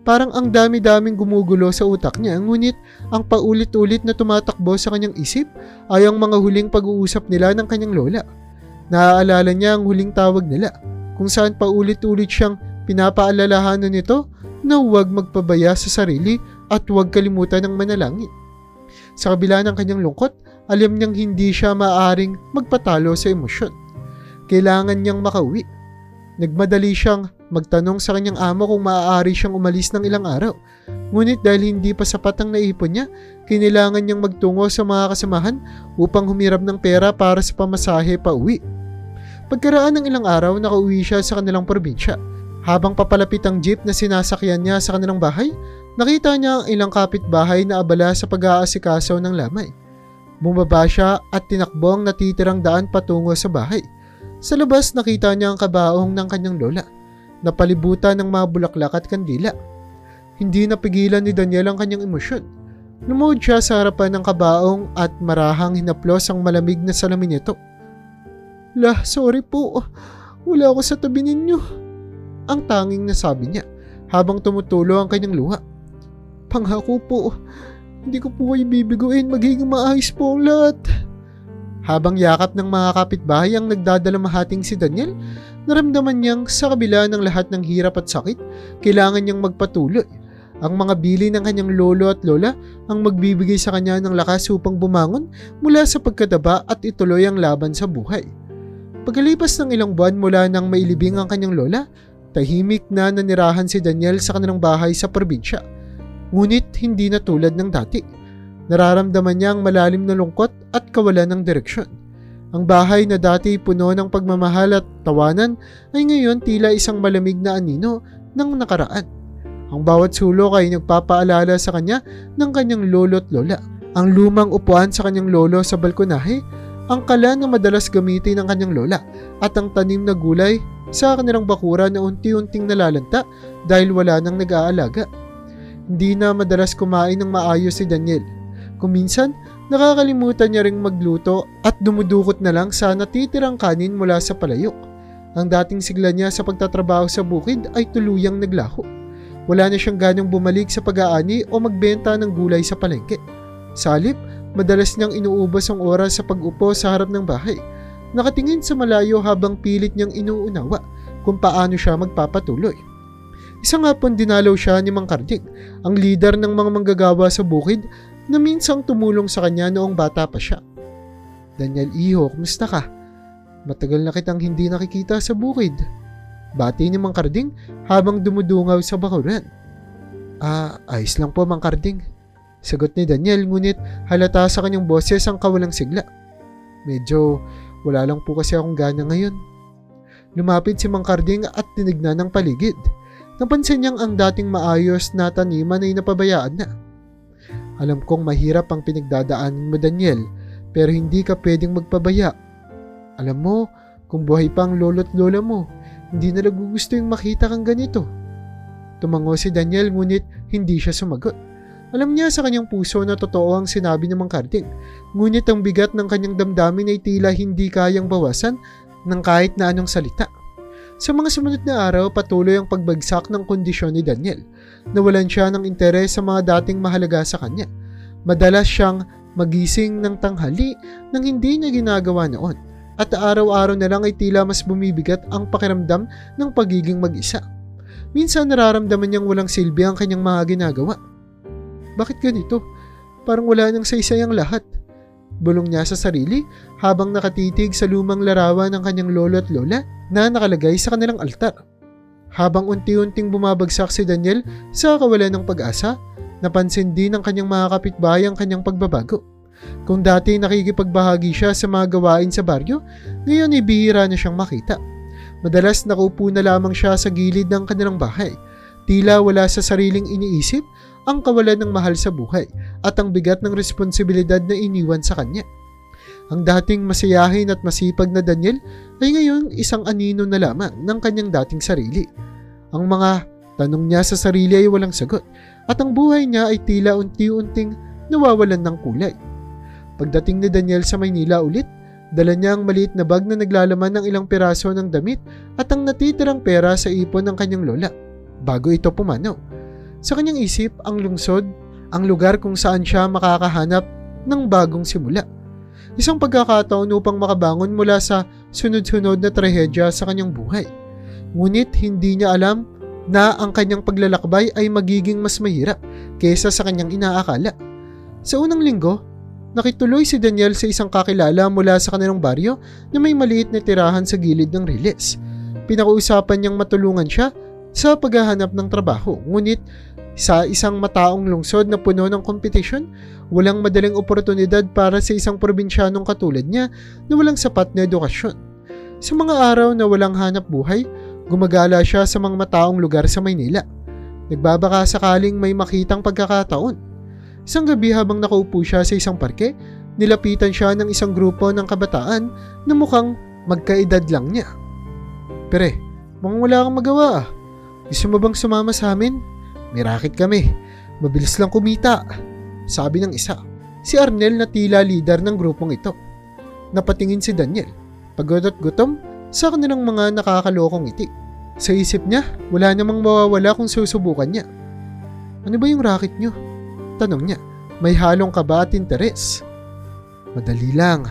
Parang ang dami-daming gumugulo sa utak niya, ngunit ang paulit-ulit na tumatakbo sa kanyang isip ay ang mga huling pag-uusap nila ng kanyang lola. Naaalala niya ang huling tawag nila, kung saan paulit-ulit siyang pinapaalalahanan nito na huwag magpabaya sa sarili at huwag kalimutan ng manalangin. Sa kabila ng kanyang lungkot, alam niyang hindi siya maaaring magpatalo sa emosyon. Kailangan niyang makauwi. Nagmadali siyang magtanong sa kanyang amo kung maaari siyang umalis ng ilang araw. Ngunit dahil hindi pa sapat ang naipon niya, kinailangan niyang magtungo sa mga kasamahan upang humirap ng pera para sa pamasahe pa uwi. Pagkaraan ng ilang araw, nakauwi siya sa kanilang probinsya. Habang papalapit ang jeep na sinasakyan niya sa kanilang bahay, nakita niya ang ilang kapitbahay na abala sa pag-aasikaso ng lamay. Bumaba siya at tinakbo ang natitirang daan patungo sa bahay. Sa labas, nakita niya ang kabaong ng kanyang lola, napalibutan ng mga bulaklak at kandila. Hindi napigilan ni Daniel ang kanyang emosyon. Lumuhod siya sa harapan ng kabaong at marahang hinaplos ang malamig na salamin nito. Sorry po. Wala ako sa tabi ninyo. Ang tanging nasabi niya habang tumutulo ang kanyang luha. Pangako po, hindi ko po kayo bibiguin. Magiging maayos po ang lahat. Habang yakap ng mga kapitbahay ang nagdadalamahating si Daniel, naramdaman niyang sa kabila ng lahat ng hirap at sakit, kailangan niyang magpatuloy. Ang mga bili ng kanyang lolo at lola ang magbibigay sa kanya ng lakas upang bumangon mula sa pagkataba at ituloy ang laban sa buhay. Pagkalipas ng ilang buwan mula nang mailibing ang kanyang lola, tahimik na nanirahan si Daniel sa kanilang bahay sa probinsya. Ngunit hindi na tulad ng dati. Nararamdaman niya ang malalim na lungkot at kawalan ng direksyon. Ang bahay na dati puno ng pagmamahal at tawanan ay ngayon tila isang malamig na anino ng nakaraan. Ang bawat sulok ay nagpapaalala sa kanya ng kanyang lolo at lola. Ang lumang upuan sa kanyang lolo sa balkonahe, ang kala na madalas gamitin ng kanyang lola, at ang tanim na gulay sa kanilang bakura na unti-unting nalalanta dahil wala nang nag-aalaga. Hindi na madalas kumain ng maayos si Daniel. Kuminsan, nakakalimutan niya ring magluto at dumudukot na lang sa natitirang kanin mula sa palayok. Ang dating sigla niya sa pagtatrabaho sa bukid ay tuluyang naglaho. Wala na siyang ganang bumalik sa pag-aani o magbenta ng gulay sa palengke. Sa halip, madalas niyang inuubos ang oras sa pag-upo sa harap ng bahay, nakatingin sa malayo habang pilit niyang inuunawa kung paano siya magpapatuloy. Isang hapon dinalaw siya ni Mang Karding, ang leader ng mga manggagawa sa bukid na minsang tumulong sa kanya noong bata pa siya. Daniel, iho, kumusta ka? Matagal na kitang hindi nakikita sa bukid. Bati ni Mang Karding habang dumudungaw sa bakuran. Ayos lang po, Mang Karding. Sagot ni Daniel, ngunit halata sa kanyang boses ang kawalang sigla. Medyo wala lang po kasi akong gana ngayon. Lumapit si Mang Karding at tinignan ng paligid. Napansin niyang ang dating maayos na taniman ay napabayaan na. Alam kong mahirap ang pinagdadaanan mo, Daniel, pero hindi ka pwedeng magpabaya. Alam mo, kung buhay pa ang lolo't lola mo, hindi na nagugusto yung makita kang ganito. Tumango si Daniel ngunit hindi siya sumagot. Alam niya sa kanyang puso na totoo ang sinabi ng Mang Karding, ngunit ang bigat ng kanyang damdamin ay tila hindi kayang bawasan ng kahit na anong salita. Sa mga sumunod na araw, patuloy ang pagbagsak ng kondisyon ni Daniel. Nawalan siya ng interes sa mga dating mahalaga sa kanya. Madalas siyang magising ng tanghali nang hindi niya ginagawa noon. At araw-araw na lang ay tila mas bumibigat ang pakiramdam ng pagiging mag-isa. Minsan nararamdaman niyang walang silbi ang kanyang mga ginagawa. Bakit ganito? Parang wala nang saysay ang lahat. Bulong niya sa sarili habang nakatitig sa lumang larawan ng kanyang lolo at lola na nakalagay sa kanilang altar. Habang unti-unting bumabagsak si Daniel sa kawalan ng pag-asa, napansin din ng kanyang mga kapitbahay ang kanyang pagbabago. Kung dati nakikipagbahagi siya sa mga gawain sa baryo, ngayon ay bihira na siyang makita. Madalas nakaupo na lamang siya sa gilid ng kanilang bahay. Tila wala sa sariling iniisip ang kawalan ng mahal sa buhay at ang bigat ng responsibilidad na iniwan sa kanya. Ang dating masayahin at masipag na Daniel ay ngayon isang anino na lamang ng kanyang dating sarili. Ang mga tanong niya sa sarili ay walang sagot at ang buhay niya ay tila unti-unting nawawalan ng kulay. Pagdating ni Daniel sa Maynila ulit, dala niya ang maliit na bag na naglalaman ng ilang piraso ng damit at ang natitirang pera sa ipon ng kanyang lola bago ito pumanaw. Sa kanyang isip, ang lungsod, ang lugar kung saan siya makakahanap ng bagong simula. Isang pagkakataon upang makabangon mula sa sunod-sunod na trahedya sa kanyang buhay. Ngunit hindi niya alam na ang kanyang paglalakbay ay magiging mas mahirap kaysa sa kanyang inaakala. Sa unang linggo, nakituloy si Daniel sa isang kakilala mula sa kanilang baryo na may maliit na tirahan sa gilid ng riles. Pinakausapan niyang matulungan siya sa paghahanap ng trabaho. Ngunit sa isang mataong lungsod na puno ng kompetisyon, walang madaling oportunidad para sa isang probinsyanong katulad niya na walang sapat na edukasyon. Sa mga araw na walang hanap buhay, gumagala siya sa mga mataong lugar sa Maynila. Nagbabaka sakaling may makitang pagkakataon. Isang gabi habang nakaupo siya sa isang parke, nilapitan siya ng isang grupo ng kabataan na mukhang magkaedad lang niya. "Pere, mukhang wala kang magawa ah. Gusto mo bang sumama sa amin? May racket kami. Mabilis lang kumita," sabi ng isa. Si Arnel na tila leader ng grupong ito. Napatingin si Daniel, pagod at gutom sa kanilang mga nakakalokong ngiti. Sa isip niya, wala namang mawawala kung susubukan niya. "Ano ba yung racket niyo?" tanong niya. May halong kaba at interes. "Madali lang.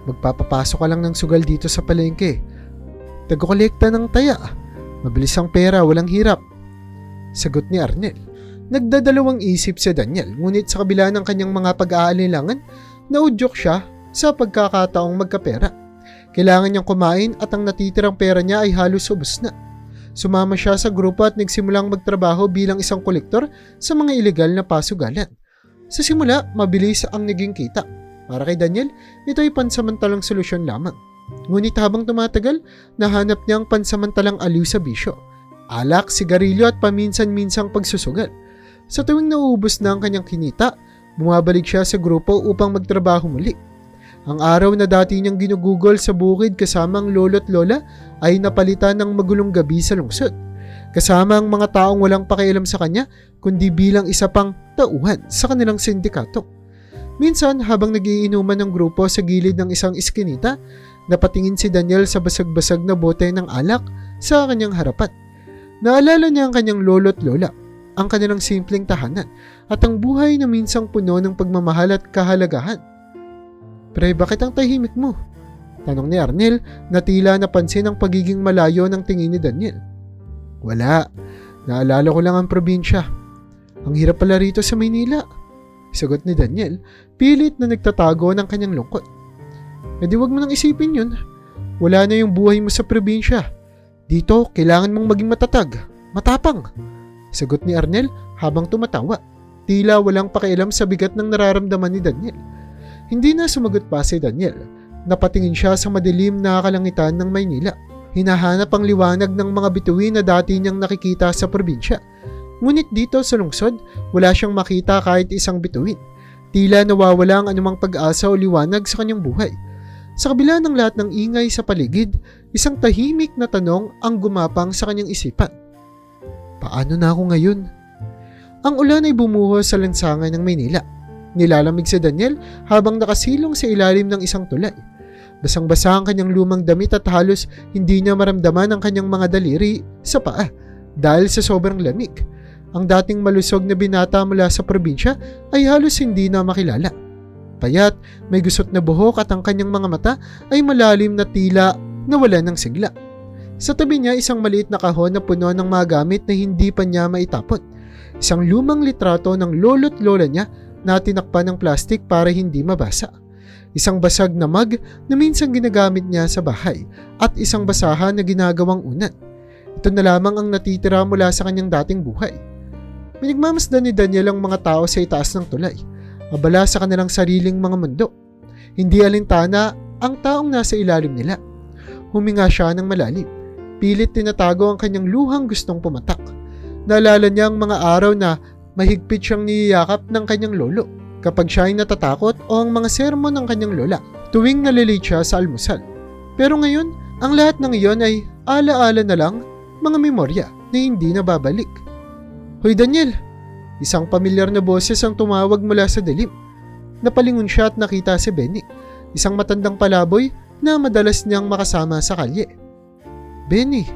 Magpapapasok ka lang ng sugal dito sa palengke. Tago-kolekta ng taya. Mabilis ang pera, walang hirap," sagot ni Arnel. Nagdadalawang isip si Daniel, ngunit sa kabila ng kanyang mga pag-aalinlangan, naudyok siya sa pagkakataong magkapera. Kailangan niyang kumain at ang natitirang pera niya ay halos ubos na. Sumama siya sa grupo at nagsimulang magtrabaho bilang isang kolektor sa mga ilegal na pasugalan. Sa simula, mabilis ang naging kita. Para kay Daniel, ito ay pansamantalang solusyon lamang. Ngunit habang tumatagal, nahanap niya ang pansamantalang aliw sa bisyo. Alak, sigarilyo at paminsan-minsang pagsusugal. Sa tuwing nauubos na ang kanyang kinita, bumabalik siya sa grupo upang magtrabaho muli. Ang araw na dati niyang ginugugol sa bukid kasama ang lolo't lola ay napalitan ng magulong gabi sa lungsod. Kasama ang mga taong walang pakialam sa kanya kundi bilang isa pang tauhan sa kanilang sindikato. Minsan habang nagiinuman ng grupo sa gilid ng isang iskinita, napatingin si Daniel sa basag-basag na bote ng alak sa kanyang harapan. Naalala niya ang kanyang lolo't lola, ang kanilang simpleng tahanan at ang buhay na minsang puno ng pagmamahal at kahalagahan. "Pre, bakit ang tahimik mo?" tanong ni Arnel na tila napansin ang pagiging malayo ng tingin ni Daniel. "Wala. Naalala ko lang ang probinsya. Ang hirap pala rito sa Maynila," sagot ni Daniel, pilit na nagtatago ng kanyang lungkot. "E di wag mo nang isipin yun. Wala na yung buhay mo sa probinsya. Dito, kailangan mong maging matatag, matapang," sagot ni Arnel habang tumatawa. Tila walang pakialam sa bigat ng nararamdaman ni Daniel. Hindi na sumagot pa si Daniel. Napatingin siya sa madilim na kalangitan ng Maynila. Hinahanap ang liwanag ng mga bituin na dati niyang nakikita sa probinsya. Ngunit dito sa lungsod, wala siyang makita kahit isang bituin. Tila nawawala ang anumang pag-asa o liwanag sa kanyang buhay. Sa kabila ng lahat ng ingay sa paligid, isang tahimik na tanong ang gumapang sa kanyang isipan. "Paano na ako ngayon?" Ang ulan ay bumuhos sa lansangan ng Maynila. Nilalamig si Daniel habang nakasilong sa ilalim ng isang tulay. Basang-basa ang kanyang lumang damit at halos hindi niya maramdaman ang kanyang mga daliri sa paa dahil sa sobrang lamig. Ang dating malusog na binata mula sa probinsya ay halos hindi na makilala. Payat, may gusot na buhok at ang kanyang mga mata ay malalim na tila nawala ng sigla. Sa tabi niya isang maliit na kahon na puno ng mga gamit na hindi pa niya maitapon. Isang lumang litrato ng lolo't lola niya na tinakpan ng plastik para hindi mabasa. Isang basag na mug na minsan ginagamit niya sa bahay at isang basahan na ginagawang unan. Ito na lamang ang natitira mula sa kanyang dating buhay. Pinagmamasdan ni Daniel ang mga tao sa itaas ng tulay, abala sa kanilang sariling mga mundo. Hindi alintana ang taong nasa ilalim nila. Huminga siya ng malalim. pilit tinatago ang kanyang luhang gustong pumatak. Naalala niya ang mga araw na mahigpit siyang niyayakap ng kanyang lolo kapag siya ay natatakot o ang mga sermon ng kanyang lola tuwing nalilate siya sa almusal. Pero ngayon, ang lahat ng iyon ay ala-ala na lang, mga memorya na hindi na babalik. "Hoy Daniel!" Isang pamilyar na boses ang tumawag mula sa dilim. Napalingon siya at nakita si Benny, isang matandang palaboy na madalas niyang makasama sa kalye. "Benny,"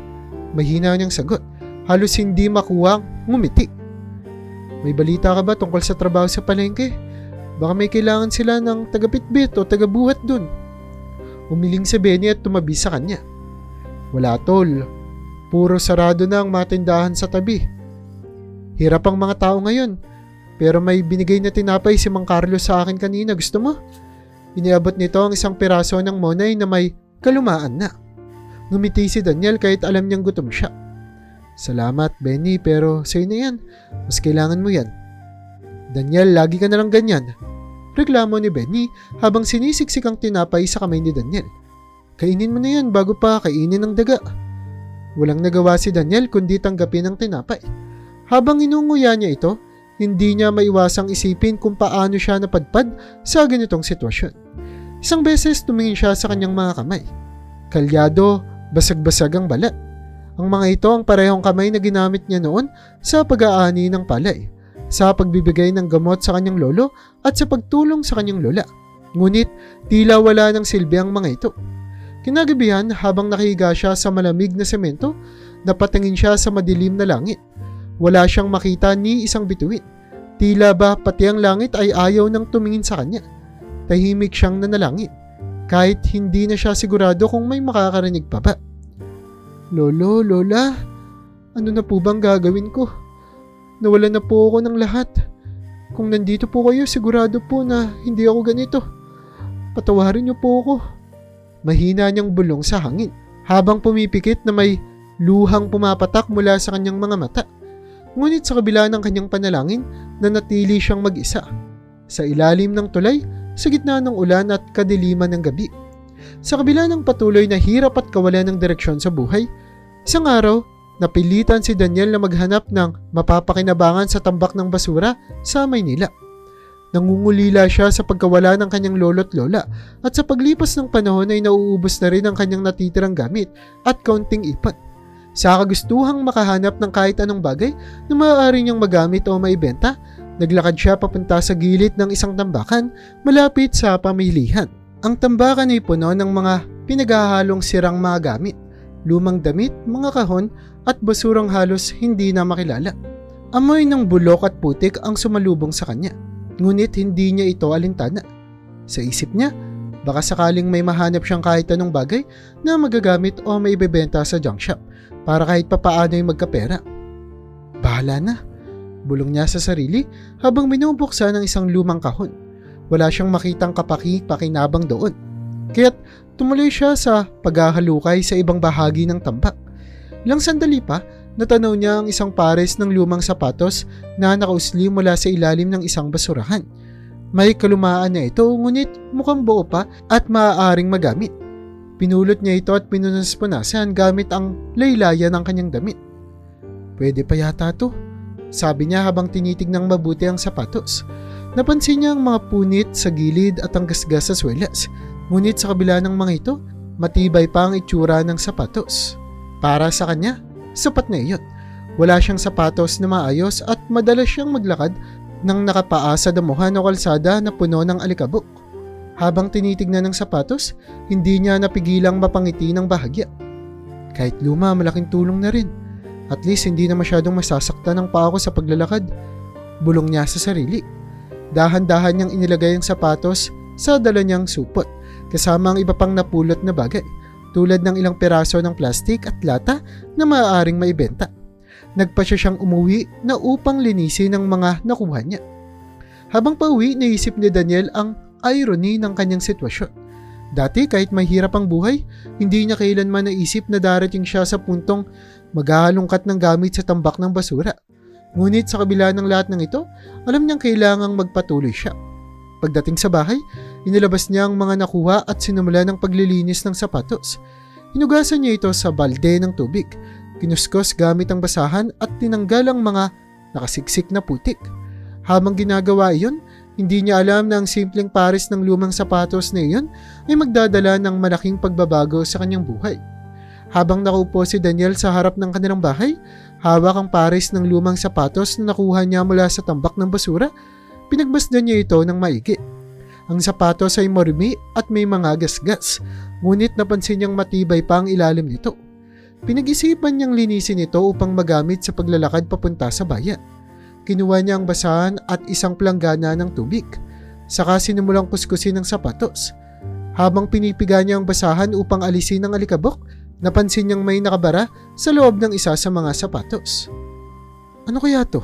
mahina niyang sagot, halos hindi makuha ngumiti. "May balita ka ba tungkol sa trabaho sa palengke? Baka may kailangan sila ng taga-bitbit o taga-buhat dun." Umiling si Benny at tumabi sa kanya. "Wala tol, puro sarado na ang matindahan sa tabi. Hirap ang mga tao ngayon, pero may binigay na tinapay si Mang Carlos sa akin kanina, gusto mo?" Iniabot nito ang isang piraso ng monay na may kalumaan na. Ngumiti si Daniel kahit alam niyang gutom siya. "Salamat Benny, pero sa'yo na yan, mas kailangan mo yan." "Daniel, lagi ka na lang ganyan," reklamo ni Benny habang sinisiksik ang tinapay sa kamay ni Daniel. "Kainin mo na yan bago pa kainin ng daga." Walang nagawa si Daniel kundi tanggapin ang tinapay. Habang inunguya niya ito, hindi niya maiwasang isipin kung paano siya napadpad sa ganitong sitwasyon. Isang beses tumingin siya sa kanyang mga kamay. Kalyado, basag-basag ang balat. Ang mga ito ang parehong kamay na ginamit niya noon sa pag-aani ng palay, sa pagbibigay ng gamot sa kanyang lolo at sa pagtulong sa kanyang lola. Ngunit tila wala ng silbi ang mga ito. Kinagabihan, habang nakahiga siya sa malamig na semento, napatingin siya sa madilim na langit. Wala siyang makita ni isang bituin. Tila ba pati ang langit ay ayaw nang tumingin sa kanya. Tahimik siyang nanalangin, kahit hindi na siya sigurado kung may makakarinig pa ba. "Lolo, lola, ano na po bang gagawin ko? Nawalan na po ako ng lahat. Kung nandito po kayo, sigurado po na hindi ako ganito. Patawarin niyo po ako." Mahina niyang bulong sa hangin habang pumipikit na may luhang pumapatak mula sa kanyang mga mata. Ngunit sa kabila ng kanyang panalangin, nanatili siyang mag-isa. Sa ilalim ng tulay, sa gitna ng ulan at kadiliman ng gabi. Sa kabila ng patuloy na hirap at kawalan ng direksyon sa buhay, isang araw, napilitan si Daniel na maghanap ng mapapakinabangan sa tambak ng basura sa Maynila. Nangungulila siya sa pagkawala ng kanyang lolo't lola at sa paglipas ng panahon ay nauubos na rin ang kanyang natitirang gamit at kaunting ipon. Sa kagustuhang makahanap ng kahit anong bagay na maaari niyang magamit o maibenta, naglakad siya papunta sa gilid ng isang tambakan malapit sa pamilihan. Ang tambakan ay puno ng mga pinaghahalong sirang mga gamit, lumang damit, mga kahon at basurang halos hindi na makilala. Amoy ng bulok at putik ang sumalubong sa kanya, ngunit hindi niya ito alintana. Sa isip niya, baka sakaling may mahanap siyang kahit anong bagay na magagamit o maibebenta sa junk shop para kahit papaano ay magkapera. Bahala na, bulong niya sa sarili habang binubuksan ng isang lumang kahon. Wala siyang makitang kapaki-pakinabang doon, kaya't tumuloy siya sa paghahalukay sa ibang bahagi ng tambak. Ilang sandali pa, natanaw niya ang isang pares ng lumang sapatos na nakausli mula sa ilalim ng isang basurahan. May kalumaan na ito, ngunit mukhang buo pa at maaaring magamit. Pinulot niya ito at pinunas-punasan gamit ang laylayan ng kanyang damit. "Pwede pa yata to," sabi niya habang tinitignang mabuti ang sapatos. Napansin niya ang mga punit sa gilid at ang gasgas sa swelas. Ngunit sa kabila ng mga ito, matibay pa ang itsura ng sapatos. Para sa kanya, sapat na iyon. Wala siyang sapatos na maayos at madalas siyang maglakad nang nakapaa sa damuhan o kalsada na puno ng alikabok. Habang tinitignan ng sapatos, hindi niya napigilang mapangiti ng bahagya. Kahit luma, malaking tulong na rin. At least hindi na masyadong masasaktan ng paa ko sa paglalakad, bulong niya sa sarili. Dahan-dahan niyang inilagay ang sapatos sa dala niyang supot, kasama ang iba pang napulot na bagay, tulad ng ilang peraso ng plastik at lata na maaaring maibenta. Nagpasya siyang umuwi na upang linisin ang mga nakuha niya. Habang pauwi, naisip ni Daniel ang irony ng kanyang sitwasyon. Dati kahit mahirap ang buhay, hindi niya kailanman naisip na darating siya sa puntong maghahalongkat ng gamit sa tambak ng basura. Ngunit sa kabila ng lahat ng ito, alam niyang kailangang magpatuloy siya. Pagdating sa bahay, inilabas niya ang mga nakuha at sinumula ng paglilinis ng sapatos. Hinugasan niya ito sa balde ng tubig. Kinuskos gamit ang basahan at tinanggal ang mga nakasiksik na putik. Habang ginagawa iyon, hindi niya alam na ang simpleng pares ng lumang sapatos na iyon ay magdadala ng malaking pagbabago sa kanyang buhay. Habang nakaupo si Daniel sa harap ng kanilang bahay, hawak ang pares ng lumang sapatos na nakuha niya mula sa tambak ng basura, pinagbasdan niya ito ng maigi. Ang sapatos ay marumi at may mga gasgas, ngunit napansin niyang matibay pa ang ilalim nito. Pinag-isipan niyang linisin ito upang magamit sa paglalakad papunta sa bayan. Kinuha niya ang basahan at isang planggana ng tubig. Saka sinimulang kuskusin ang sapatos. Habang pinipiga niya ang basahan upang alisin ang alikabok, napansin niyang may nakabara sa loob ng isa sa mga sapatos. Ano kaya to?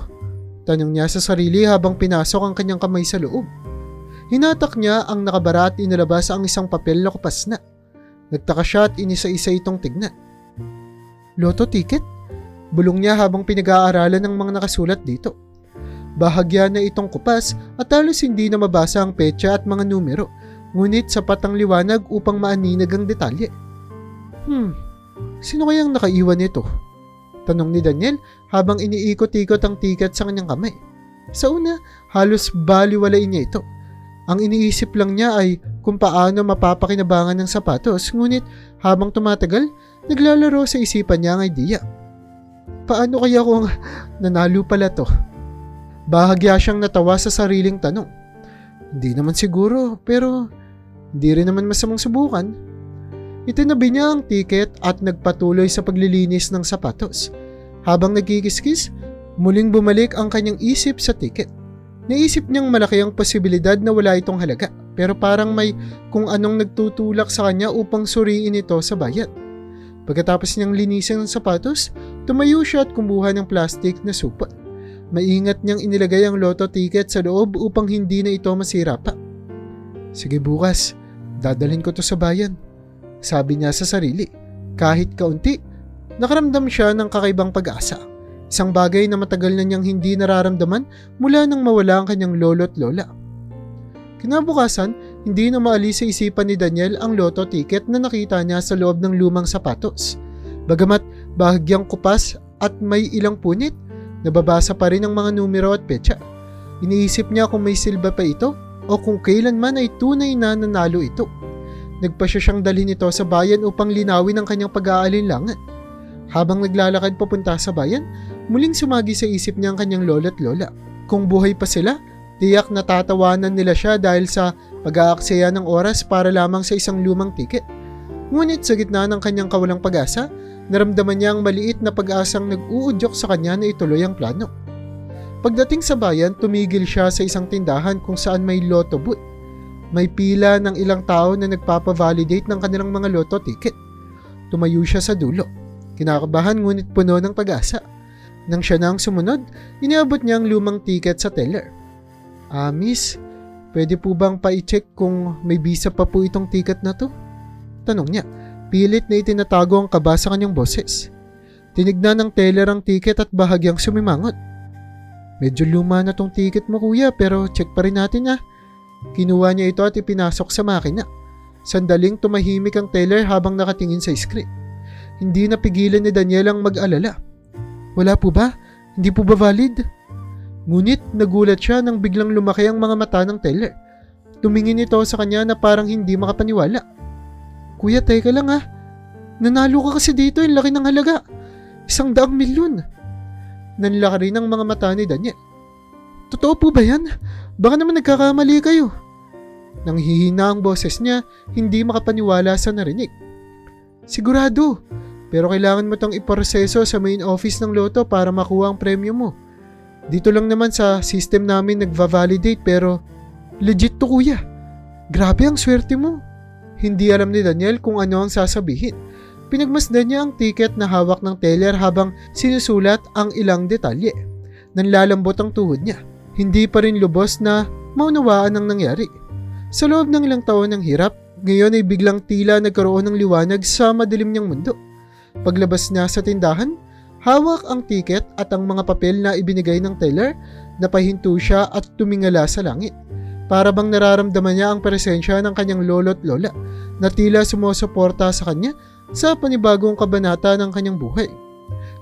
Tanong niya sa sarili habang pinasok ang kanyang kamay sa loob. Hinatak niya ang nakabara at inilabas ang isang papel na kupas na. Nagtaka siya at inisa-isa itong tignan. Lotto ticket? Bulong niya habang pinag-aaralan ng mga nakasulat dito. Bahagya na itong kupas at halos hindi na mabasa ang petsa at mga numero, ngunit sapat ang liwanag upang maaninag ang detalye. Sino kayang nakaiwan nito? Tanong ni Daniel habang iniikot-ikot ang tiket sa kanyang kamay. Sa una, halos baliwalain niya ito. Ang iniisip lang niya ay kung paano mapapakinabangan ng sapatos, ngunit habang tumatagal, naglalaro sa isipan niya ang idea. Paano kaya kung nanalo pala to? Bahagya siyang natawa sa sariling tanong. Hindi naman siguro, pero hindi rin naman masamang subukan. Itinabi niya ang tiket at nagpatuloy sa paglilinis ng sapatos. Habang nagkikiskis, muling bumalik ang kanyang isip sa tiket. Naisip niyang malaki ang posibilidad na wala itong halaga, pero parang may kung anong nagtutulak sa kanya upang suriin ito sa bayan. Pagkatapos niyang linisin ang sapatos, tumayo siya at kumuha ng plastic na supot. Maingat niyang inilagay ang lotto ticket sa loob upang hindi na ito masira pa. Sige bukas, dadalhin ko to sa bayan, sabi niya sa sarili. Kahit kaunti, nakaramdam siya ng kakaibang pag-asa. Isang bagay na matagal na niyang hindi nararamdaman mula nang mawala ang kanyang lolo't lola. Kinabukasan, hindi na maalis sa isipan ni Daniel ang lotto ticket na nakita niya sa loob ng lumang sapatos. Bagamat bahagyang kupas at may ilang punit, nababasa pa rin ang mga numero at petsa. Iniisip niya kung may silba pa ito o kung kailanman ay tunay na nanalo ito. Nagpasya siyang dalhin ito sa bayan upang linawin ang kanyang pag-aalinlangan. Habang naglalakad papunta sa bayan, muling sumagi sa isip niya ang kanyang lola't lola. Kung buhay pa sila, tiyak na tatawanan nila siya dahil sa pag-aaksaya ng oras para lamang sa isang lumang tiket. Ngunit sa gitna ng kanyang kawalang pag-asa, naramdaman niya ang maliit na pag-asang nag-uudyok sa kanya na ituloy ang plano. Pagdating sa bayan, tumigil siya sa isang tindahan kung saan may lotto booth. May pila ng ilang tao na nagpapavalidate ng kanilang mga lotto ticket. Tumayo siya sa dulo. Kinakabahan ngunit puno ng pag-asa. Nang siya na ang sumunod, iniabot niya ang lumang ticket sa teller. Miss, pwede po bang pa-check kung may visa pa po itong ticket na to? Tanong niya. Pilit na itinatago ang kaba sa kanyang boses. Tinignan ng teller ang ticket at bahagyang sumimangot. Medyo luma na tong ticket mo kuya, pero check pa rin natin . Kinuha niya ito at ipinasok sa makina. Sandaling tumahimik ang teller habang nakatingin sa screen. Hindi napigilan ni Daniel ang mag-alala. Wala po ba? Hindi po ba valid? Ngunit nagulat siya nang biglang lumaki ang mga mata ng teller. Tumingin ito sa kanya na parang hindi makapaniwala. Kuya, teka lang . Nanalo ka kasi dito, yung laki ng halaga. 100 milyon. Nanlaki rin ang mga mata ni Daniel. Totoo po ba yan? Baka naman nagkakamali kayo. Nang hihina ang boses niya, hindi makapaniwala sa narinig. Sigurado, pero kailangan mo tong iproseso sa main office ng Lotto para makuha ang premyo mo. Dito lang naman sa system namin nagva-validate pero legit to kuya. Grabe ang swerte mo. Hindi alam ni Daniel kung ano ang sasabihin. Pinagmasdan niya ang ticket na hawak ng teller habang sinusulat ang ilang detalye. Nanlalambot ang tuhod niya. Hindi pa rin lubos na maunawaan ang nangyari. Sa loob ng ilang taon ng hirap, ngayon ay biglang tila nagkaroon ng liwanag sa madilim niyang mundo. Paglabas niya sa tindahan, hawak ang ticket at ang mga papel na ibinigay ng teller, napahinto siya at tumingala sa langit. Para bang nararamdaman niya ang presensya ng kanyang lolo't lola na tila sumusuporta sa kanya sa panibagong kabanata ng kanyang buhay.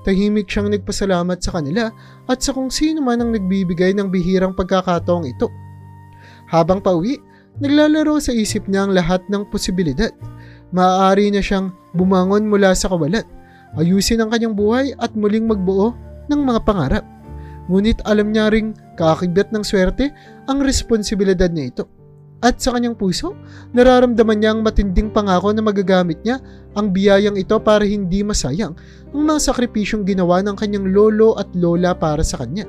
Tahimik siyang nagpasalamat sa kanila at sa kung sino man ang nagbibigay ng bihirang pagkakataong ito. Habang pauwi, naglalaro sa isip niya ang lahat ng posibilidad. Maaari na siyang bumangon mula sa kawalan, ayusin ang kanyang buhay at muling magbuo ng mga pangarap. Ngunit alam niya ring kaakibat ng swerte ang responsibilidad niya ito. At sa kanyang puso, nararamdaman niya ang matinding pangako na magagamit niya ang biyayang ito para hindi masayang ang mga sakripisyong ginawa ng kanyang lolo at lola para sa kanya.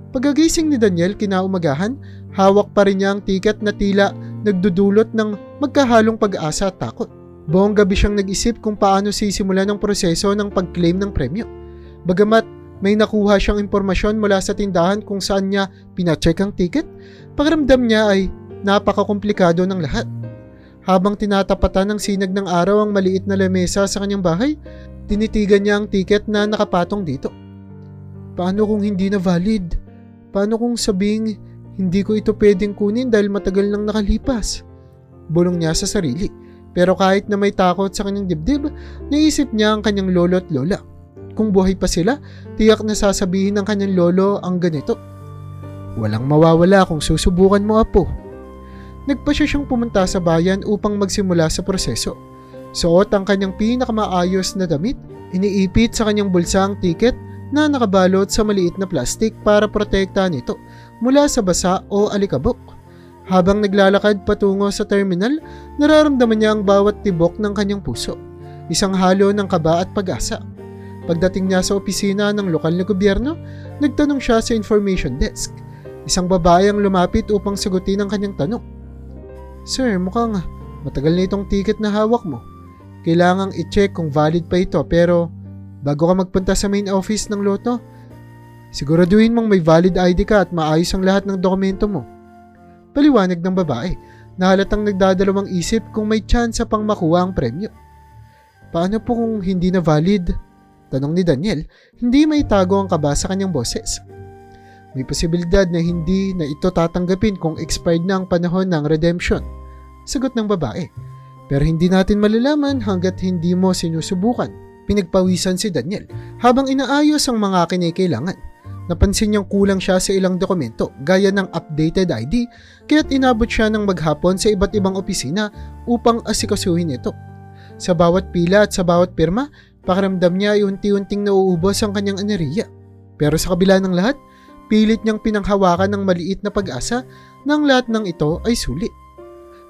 Pagkagising ni Daniel kinaumagahan, hawak pa rin niya ang tiket na tila nagdudulot ng magkahalong pag-asa at takot. Buong gabi siyang nag-isip kung paano sisimulan ang proseso ng pag-claim ng premyo. Bagamat may nakuha siyang impormasyon mula sa tindahan kung saan niya pina-check ang ticket, pakiramdam niya ay napakakomplikado ng lahat. Habang tinatapatan ng sinag ng araw ang maliit na lamesa sa kanyang bahay, tinitigan niya ang tiket na nakapatong dito. Paano kung hindi na valid? Paano kung sabing hindi ko ito pwedeng kunin dahil matagal nang nakalipas? Bulong niya sa sarili. Pero kahit na may takot sa kanyang dibdib, naisip niya ang kanyang lolo at lola. Kung buhay pa sila, tiyak na sasabihin ng kanyang lolo ang ganito. Walang mawawala kung susubukan mo, apo. Nagpasya siyang pumunta sa bayan upang magsimula sa proseso. Suot ang kanyang pinakamaayos na damit, iniipit sa kanyang bulsa ang tiket na nakabalot sa maliit na plastik para protektahan ito mula sa basa o alikabok. Habang naglalakad patungo sa terminal, nararamdaman niya ang bawat tibok ng kanyang puso, isang halo ng kaba at pag-asa. Pagdating niya sa opisina ng lokal na gobyerno, nagtanong siya sa information desk. Isang babae ang lumapit upang sagutin ang kanyang tanong. Sir, mukhang matagal na itong ticket na hawak mo. Kailangang i-check kung valid pa ito pero bago ka magpunta sa main office ng loto, siguraduhin mong may valid ID ka at maayos ang lahat ng dokumento mo. Paliwanag ng babae na halatang nagdadalawang isip kung may tsansa pang makuha ang premyo. Paano po kung hindi na valid? Tanong ni Daniel, hindi may tago ang kaba sa kanyang boses. May posibilidad na hindi na ito tatanggapin kung expired na ang panahon ng redemption. Sagot ng babae. Pero hindi natin malalaman hanggat hindi mo sinusubukan. Pinagpawisan si Daniel habang inaayos ang mga kinakailangan. Napansin niyang kulang siya sa ilang dokumento gaya ng updated ID kaya't inabot siya ng maghapon sa iba't ibang opisina upang asikasuhin ito. Sa bawat pila at sa bawat pirma, pakiramdam niya ay unti-unting nauubos ang kanyang enerhiya. Pero sa kabila ng lahat, pilit niyang pinanghawakan ng maliit na pag-asa na ang lahat ng ito ay sulit.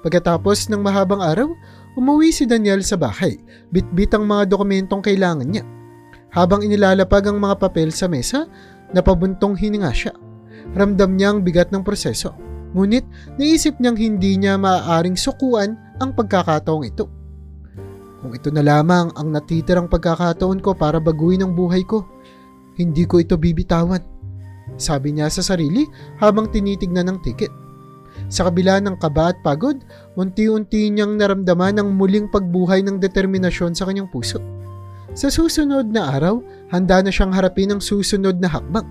Pagkatapos ng mahabang araw, umuwi si Daniel sa bahay, bitbit ang mga dokumentong kailangan niya. Habang inilalapag ang mga papel sa mesa, napabuntong hininga siya. Ramdam niya ang bigat ng proseso. Ngunit naisip niyang hindi niya maaaring sukuan ang pagkakataong ito. Kung ito na lamang ang natitirang pagkakataon ko para baguhin ang buhay ko, hindi ko ito bibitawan. Sabi niya sa sarili habang tinitignan ang ticket. Sa kabila ng kaba at pagod, unti-unti niyang naramdaman ang muling pagbuhay ng determinasyon sa kanyang puso. Sa susunod na araw, handa na siyang harapin ang susunod na hakbang.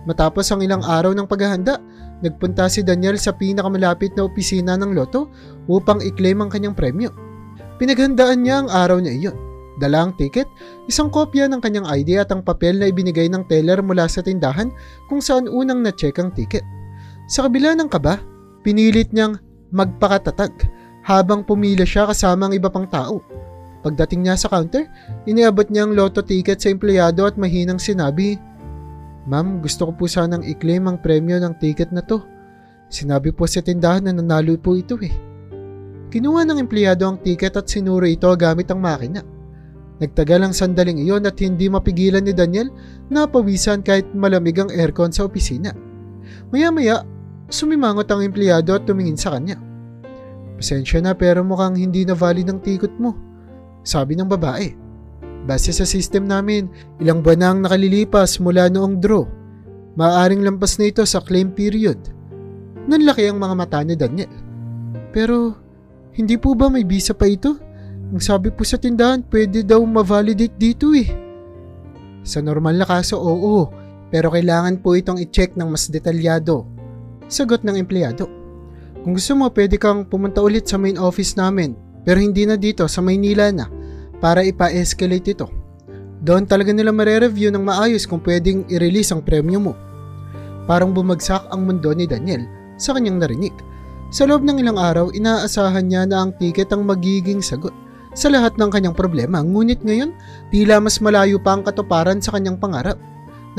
Matapos ang ilang araw ng paghahanda, nagpunta si Daniel sa pinakamalapit na opisina ng loto upang i-claim ang kanyang premyo. Pinaghandaan niya ang araw na iyon. Dala ang ticket, isang kopya ng kanyang ID at ang papel na ibinigay ng teller mula sa tindahan kung saan unang na-check ang ticket. Sa kabila ng kaba, pinilit niyang magpakatatag habang pumila siya kasama ang iba pang tao. Pagdating niya sa counter, iniabot niya ang lotto ticket sa empleyado at mahinang sinabi, Ma'am, gusto ko po sanang i-claim ang premyo ng ticket na to. Sinabi po sa tindahan na nanalo po ito eh. Kinuha ng empleyado ang ticket at sinuro ito gamit ang makina. Nagtagal ang sandaling iyon at hindi mapigilan ni Daniel na pawisan kahit malamig ang aircon sa opisina. Maya-maya, sumimangot ang empleyado at tumingin sa kanya. Pasensya na pero mukhang hindi na valid ang ticket mo, sabi ng babae. Base sa system namin, ilang buwan na ang nakalilipas mula noong draw. Maaaring lampas na ito sa claim period. Nanlaki ang mga mata ni Daniel. Pero, hindi po ba may visa pa ito? Ang sabi po sa tindahan, pwede daw ma-validate dito eh. Sa normal na kaso, oo. Pero kailangan po itong i-check ng mas detalyado. Sagot ng empleyado. Kung gusto mo, pwede kang pumunta ulit sa main office namin. Pero hindi na dito, sa Maynila na. para ipa-escalate ito. Doon talaga nila mare-review ng maayos kung pwedeng i-release ang premyo mo. Parang bumagsak ang mundo ni Daniel sa kanyang narinig. Sa loob ng ilang araw, inaasahan niya na ang tiket ang magiging sagot sa lahat ng kanyang problema. Ngunit ngayon, tila mas malayo pa ang katuparan sa kanyang pangarap.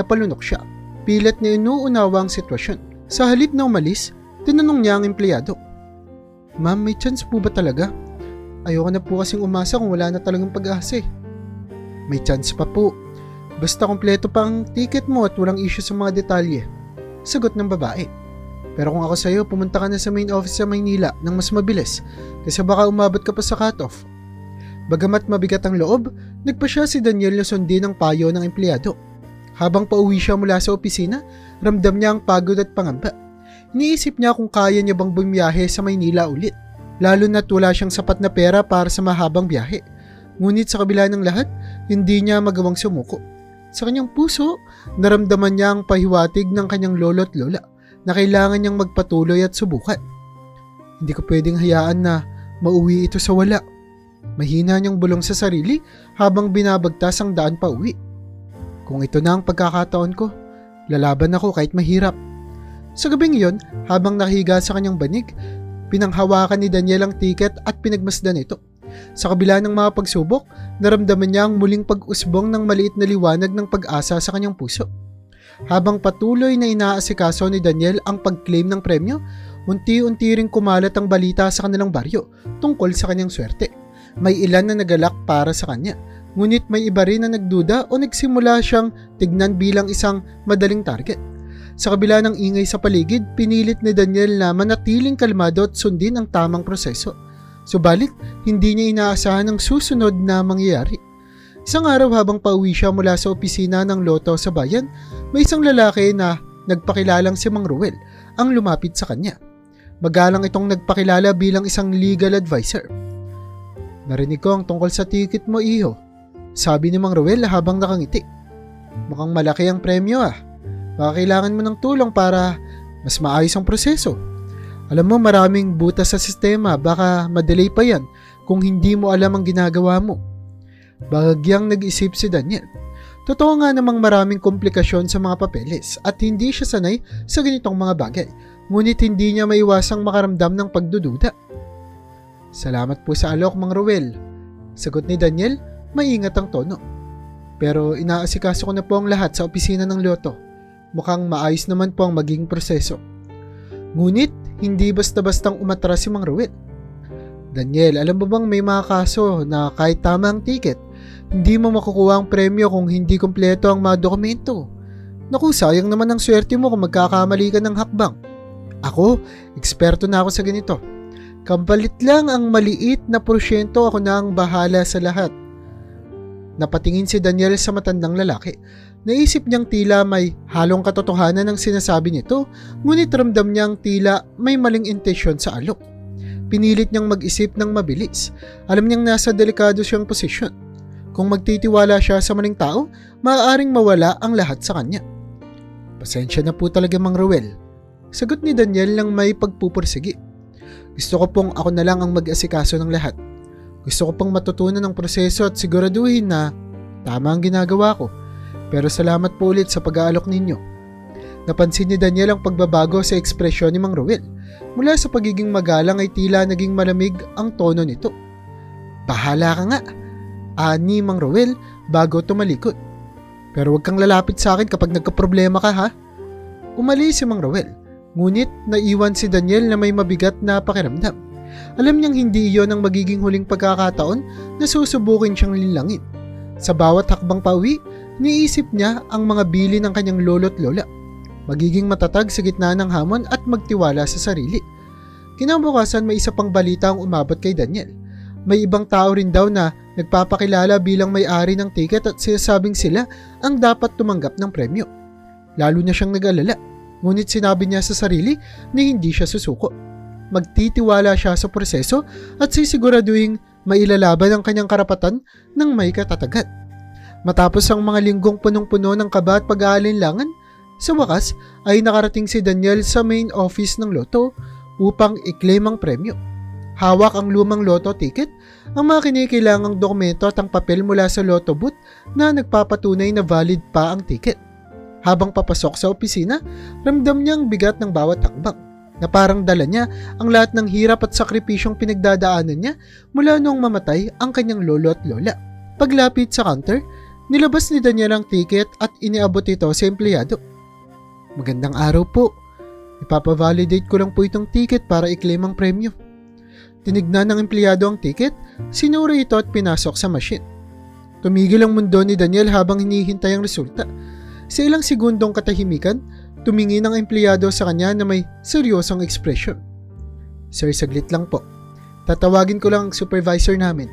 Napalunok siya. Pilit na inuunawa ang sitwasyon. Sa halip na umalis, tinanong niya ang empleyado. Ma'am, may chance po ba talaga? Ayoko na po kasing umasa kung wala na talagang pag-asa eh. May chance pa po. Basta kompleto pa ang ticket mo at walang issue sa mga detalye. Sagot ng babae. Pero kung ako sa'yo, pumunta ka na sa main office sa Maynila nang mas mabilis kasi baka umabot ka pa sa cut-off. Bagamat mabigat ang loob, nagpa siya si Daniel na sundin ang payo ng empleyado. Habang pauwi siya mula sa opisina, ramdam niya ang pagod at pangamba. Iniisip niya kung kaya niya bang bumiyahe sa Maynila ulit, lalo na't wala siyang sapat na pera para sa mahabang biyahe. Ngunit sa kabila ng lahat, hindi niya magawang sumuko. Sa kanyang puso, naramdaman niya ang pahiwatig ng kanyang lolo at lola na kailangan niyang magpatuloy at subukan. Hindi ko pwedeng hayaan na mauwi ito sa wala. Mahina niyang bulong sa sarili habang binabagtas ang daan pa uwi. Kung ito na ang pagkakataon ko, lalaban ako kahit mahirap. Sa gabing iyon, habang nakahiga sa kanyang banig, pinanghawakan ni Daniel ang tiket at pinagmasdan ito. Sa kabila ng mga pagsubok, naramdaman niya ang muling pag-usbong ng maliit na liwanag ng pag-asa sa kanyang puso. Habang patuloy na inaasikaso ni Daniel ang pag-claim ng premyo, unti-unti ring kumalat ang balita sa kanilang baryo tungkol sa kanyang swerte. May ilan na nagalak para sa kanya, ngunit may iba rin na nagduda o nagsimula siyang tignan bilang isang madaling target. Sa kabila ng ingay sa paligid, pinilit ni Daniel na manatiling kalmado at sundin ang tamang proseso. Subalit, hindi niya inaasahan ang susunod na mangyayari. Isang araw habang pauwi siya mula sa opisina ng loto sa bayan, may isang lalaki na nagpakilalang si Mang Ruel ang lumapit sa kanya. Magalang itong nagpakilala bilang isang legal advisor. Narinig ko ang tungkol sa ticket mo, iho, sabi ni Mang Ruel habang nakangiti. Mukhang malaki ang premyo ah. Baka kailangan mo ng tulong para mas maayos ang proseso. Alam mo, maraming butas sa sistema, baka madelay pa yan kung hindi mo alam ang ginagawa mo. Bahagyang nag-isip si Daniel. Totoo nga namang maraming komplikasyon sa mga papeles at hindi siya sanay sa ganitong mga bagay, ngunit hindi niya maiwasang makaramdam ng pagdududa. Salamat po sa alok, Mang Ruel. Sagot ni Daniel, maingat ang tono. Pero inaasikaso ko na po ang lahat sa opisina ng loto. Mukhang maayos naman po ang maging proseso. Ngunit, hindi basta-bastang umatras si Mang Ruel. Daniel, alam mo bang may mga kaso na kahit tama ang ticket, hindi mo makukuha ang premyo kung hindi kumpleto ang mga dokumento? Naku, sayang naman ang swerte mo kung magkakamali ka ng hakbang. Ako, eksperto na ako sa ganito. Kampalit lang ang maliit na porsyento, ako na ang bahala sa lahat. Napatingin si Daniel sa matandang lalaki. Naisip niyang tila may halong katotohanan ng sinasabi nito, ngunit ramdam niyang tila may maling intensyon sa alok. Pinilit niyang mag-isip ng mabilis. Alam niyang nasa delikado siyang posisyon. Kung magtitiwala siya sa maling tao, maaaring mawala ang lahat sa kanya. Pasensya na po talaga, Mang Ruel. Sagot ni Daniel nang may pagpupursigi. Gusto ko pong ako na lang ang mag-asikaso ng lahat. Gusto ko pong matutunan ng proseso at siguraduhin na tama ang ginagawa ko. Pero salamat po ulit sa pag-aalok ninyo. Napansin ni Daniel ang pagbabago sa ekspresyon ni Mang Ruel. Mula sa pagiging magalang ay tila naging malamig ang tono nito. Bahala ka nga, ani Mang Ruel bago tumalikod. Pero huwag kang lalapit sa akin kapag nagkaproblema ka, ha? Umalis si Mang Ruel, ngunit naiwan si Daniel na may mabigat na pakiramdam. Alam niyang hindi iyon ang magiging huling pagkakataon na susubukin siyang linlangin. Sa bawat hakbang pauwi, niisip niya ang mga bili ng kanyang lolo't lola. Magiging matatag sa gitna ng hamon at magtiwala sa sarili. Kinabukasan, may isa pang balita ang umabot kay Daniel. May ibang tao rin daw na nagpapakilala bilang may-ari ng ticket at sinasabing sila ang dapat tumanggap ng premyo. Lalo na siyang nag-alala, ngunit sinabi niya sa sarili na hindi siya susuko. Magtitiwala siya sa proseso at sisiguraduhin mailalaban ang kanyang karapatan ng may katatagan. Matapos ang mga linggong punong-puno ng kaba at pag-aalinlangan, sa wakas ay nakarating si Daniel sa main office ng loto upang i-claim ang premyo. Hawak ang lumang lotto ticket, ang mga kinikailangang dokumento at ang papel mula sa lotto booth na nagpapatunay na valid pa ang ticket. Habang papasok sa opisina, ramdam niya ang bigat ng bawat hakbang, na parang dala niya ang lahat ng hirap at sakripisyong pinagdadaanan niya mula noong mamatay ang kanyang lolo at lola. Paglapit sa counter, nilabas ni Daniel ang ticket at iniabot ito sa empleyado. "Magandang araw po. Ipapavalidate ko lang po itong ticket para i-claim ang premyo." Tinignan ng empleyado ang ticket, sinuri ito at pinasok sa machine. Tumigil ang mundo ni Daniel habang hinihintay ang resulta. Sa ilang segundong katahimikan, tumingin ang empleyado sa kanya na may seryosong ekspresyon. "Sir, saglit lang po. Tatawagin ko lang ang supervisor namin,"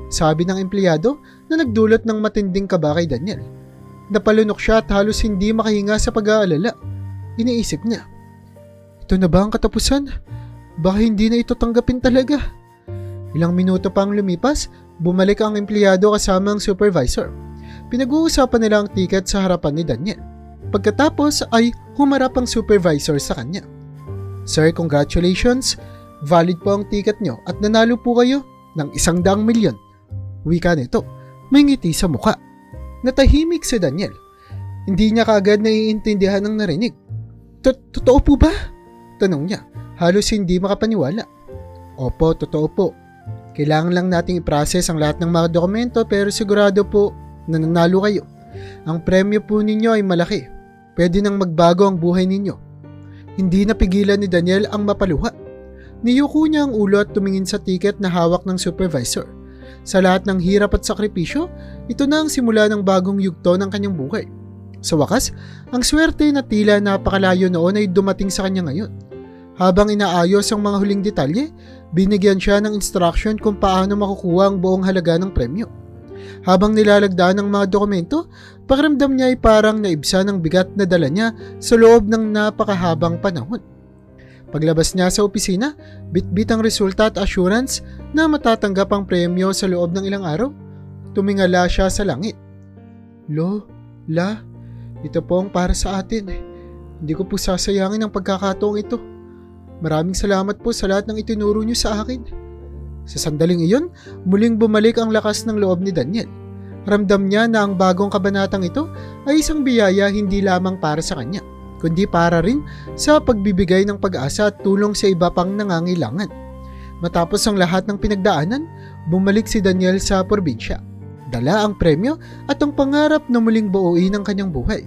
sabi ng empleyado na nagdulot ng matinding kaba kay Daniel. Napalunok siya at halos hindi makahinga sa pag-aalala. Iniisip niya, "Ito na ba ang katapusan? Baka hindi na ito tanggapin talaga." Ilang minuto pang lumipas, bumalik ang empleyado kasama ang supervisor. Pinag-uusapan nila ang ticket sa harapan ni Daniel. Pagkatapos ay humarap ang supervisor sa kanya. "Sir, congratulations. Valid po ang ticket nyo at nanalo po kayo ng 100 milyon. Wika nito, may ngiti sa muka. Natahimik si Daniel. Hindi niya kaagad naiintindihan ang narinig. "Totoo po ba?" tanong niya. Halos hindi makapaniwala. "Opo, totoo po. Kailangan lang nating i-process ang lahat ng mga dokumento pero sigurado po na nanalo kayo. Ang premyo po ninyo ay malaki. Pwede nang magbago ang buhay ninyo." Hindi napigilan ni Daniel ang mapaluha. Niyuko niya ang ulo at tumingin sa ticket na hawak ng supervisor. Sa lahat ng hirap at sakripisyo, ito na ang simula ng bagong yugto ng kanyang buhay. Sa wakas, ang swerte na tila napakalayo noon ay dumating sa kanya ngayon. Habang inaayos ang mga huling detalye, binigyan siya ng instruction kung paano makukuha ang buong halaga ng premyo. Habang nilalagdaan ng mga dokumento, pakiramdam niya ay parang naibsan ang bigat na dala niya sa loob ng napakahabang panahon. Paglabas niya sa opisina, bitbit ang resulta at assurance na matatanggap ang premyo sa loob ng ilang araw. Tumingala siya sa langit. "La, ito po ang para sa atin. Hindi ko po sasayangin ang pagkakataong ito. Maraming salamat po sa lahat ng itinuro niyo sa akin." Sa sandaling iyon, muling bumalik ang lakas ng loob ni Daniel. Ramdam niya na ang bagong kabanatang ito ay isang biyaya hindi lamang para sa kanya, kundi para rin sa pagbibigay ng pag-asa at tulong sa iba pang nangangailangan. Matapos ang lahat ng pinagdaanan, bumalik si Daniel sa probinsya. Dala ang premyo at ang pangarap na muling buuin ang kanyang buhay.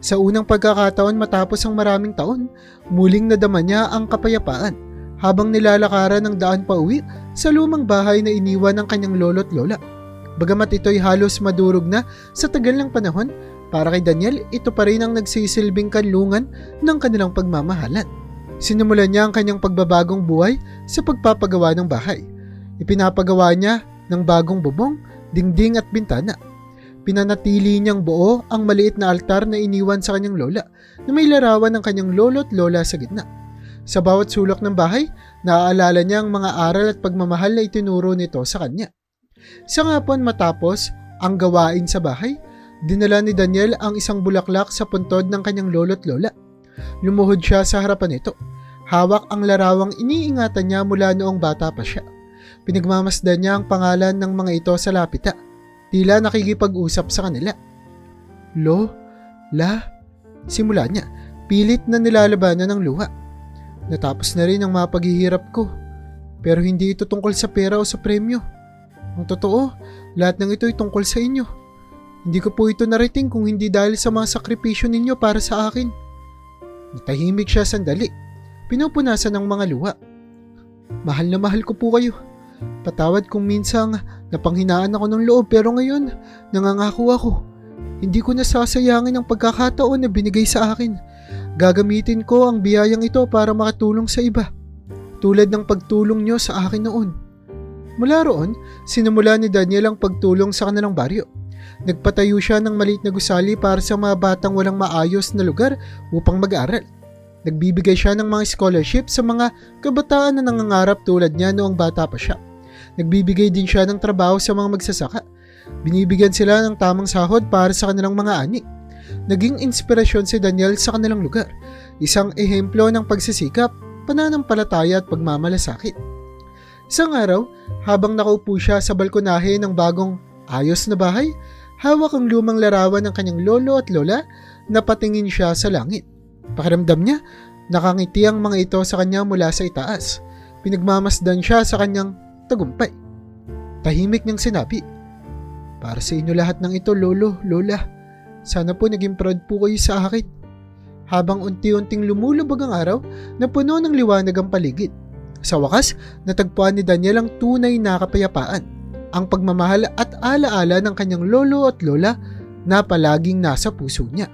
Sa unang pagkakataon matapos ang maraming taon, muling nadama niya ang kapayapaan habang nilalakaran ng daan pauwi sa lumang bahay na iniwan ng kanyang lolo't lola. Bagamat ito'y halos madurog na sa tagal ng panahon, para kay Daniel, ito pa rin ang nagsisilbing kanlungan ng kanilang pagmamahalan. Sinimulan niya ang kanyang pagbabagong buhay sa pagpapagawa ng bahay. Ipinapagawa niya ng bagong bubong, dingding at bintana. Pinanatili niyang buo ang maliit na altar na iniwan sa kanyang lola na may larawan ng kanyang lolo't lola sa gitna. Sa bawat sulok ng bahay, naaalala niya ang mga aral at pagmamahal na itinuro nito sa kanya. Sa hapon matapos ang gawain sa bahay, dinala ni Daniel ang isang bulaklak sa puntod ng kanyang lolo't lola. Lumuhod siya sa harapan nito. Hawak ang larawang iniingatan niya mula noong bata pa siya. Pinagmamasdan niya ang pangalan ng mga ito sa lapita. Tila nakikipag-usap sa kanila. La, simula niya. Pilit na nilalabanan ng luha. Natapos na rin ang mga paghihirap ko. Pero hindi ito tungkol sa pera o sa premyo. Ang totoo, lahat ng ito ay tungkol sa inyo. Hindi ko po ito narating kung hindi dahil sa mga sakripisyo ninyo para sa akin. Natahimik siya sandali. Pinupunasan ng mga luha. Mahal na mahal ko po kayo. Patawad kung minsang napanghinaan ako ng loob pero ngayon nangangako ako. Hindi ko nasasayangin ang pagkakataon na binigay sa akin. Gagamitin ko ang biyayang ito para makatulong sa iba. Tulad ng pagtulong nyo sa akin noon. Mula roon, sinimula ni Daniel ang pagtulong sa kanilang baryo. Nagpatayo siya ng maliit na gusali para sa mga batang walang maayos na lugar upang mag-aral. Nagbibigay siya ng mga scholarship sa mga kabataan na nangangarap tulad niya noong bata pa siya. Nagbibigay din siya ng trabaho sa mga magsasaka. Binibigyan sila ng tamang sahod para sa kanilang mga ani. Naging inspirasyon si Daniel sa kanilang lugar. Isang ehemplo ng pagsisikap, pananampalataya at pagmamalasakit. Isang araw, habang nakaupo siya sa balkonahe ng bagong ayos na bahay, hawak ang lumang larawan ng kanyang lolo at lola, napatingin siya sa langit. Pakiramdam niya, nakangiti ang mga ito sa kanya mula sa itaas. Pinagmamasdan siya sa kanyang tagumpay. Tahimik niyang sinabi, "Para sa inyo lahat ng ito, lolo, lola. Sana po naging proud po kayo sa akin." Habang unti-unting lumulubog ang araw, napuno ng liwanag ang paligid. Sa wakas, natagpuan ni Daniel ang tunay na kapayapaan, ang pagmamahal at alaala ng kanyang lolo at lola na palaging nasa puso niya.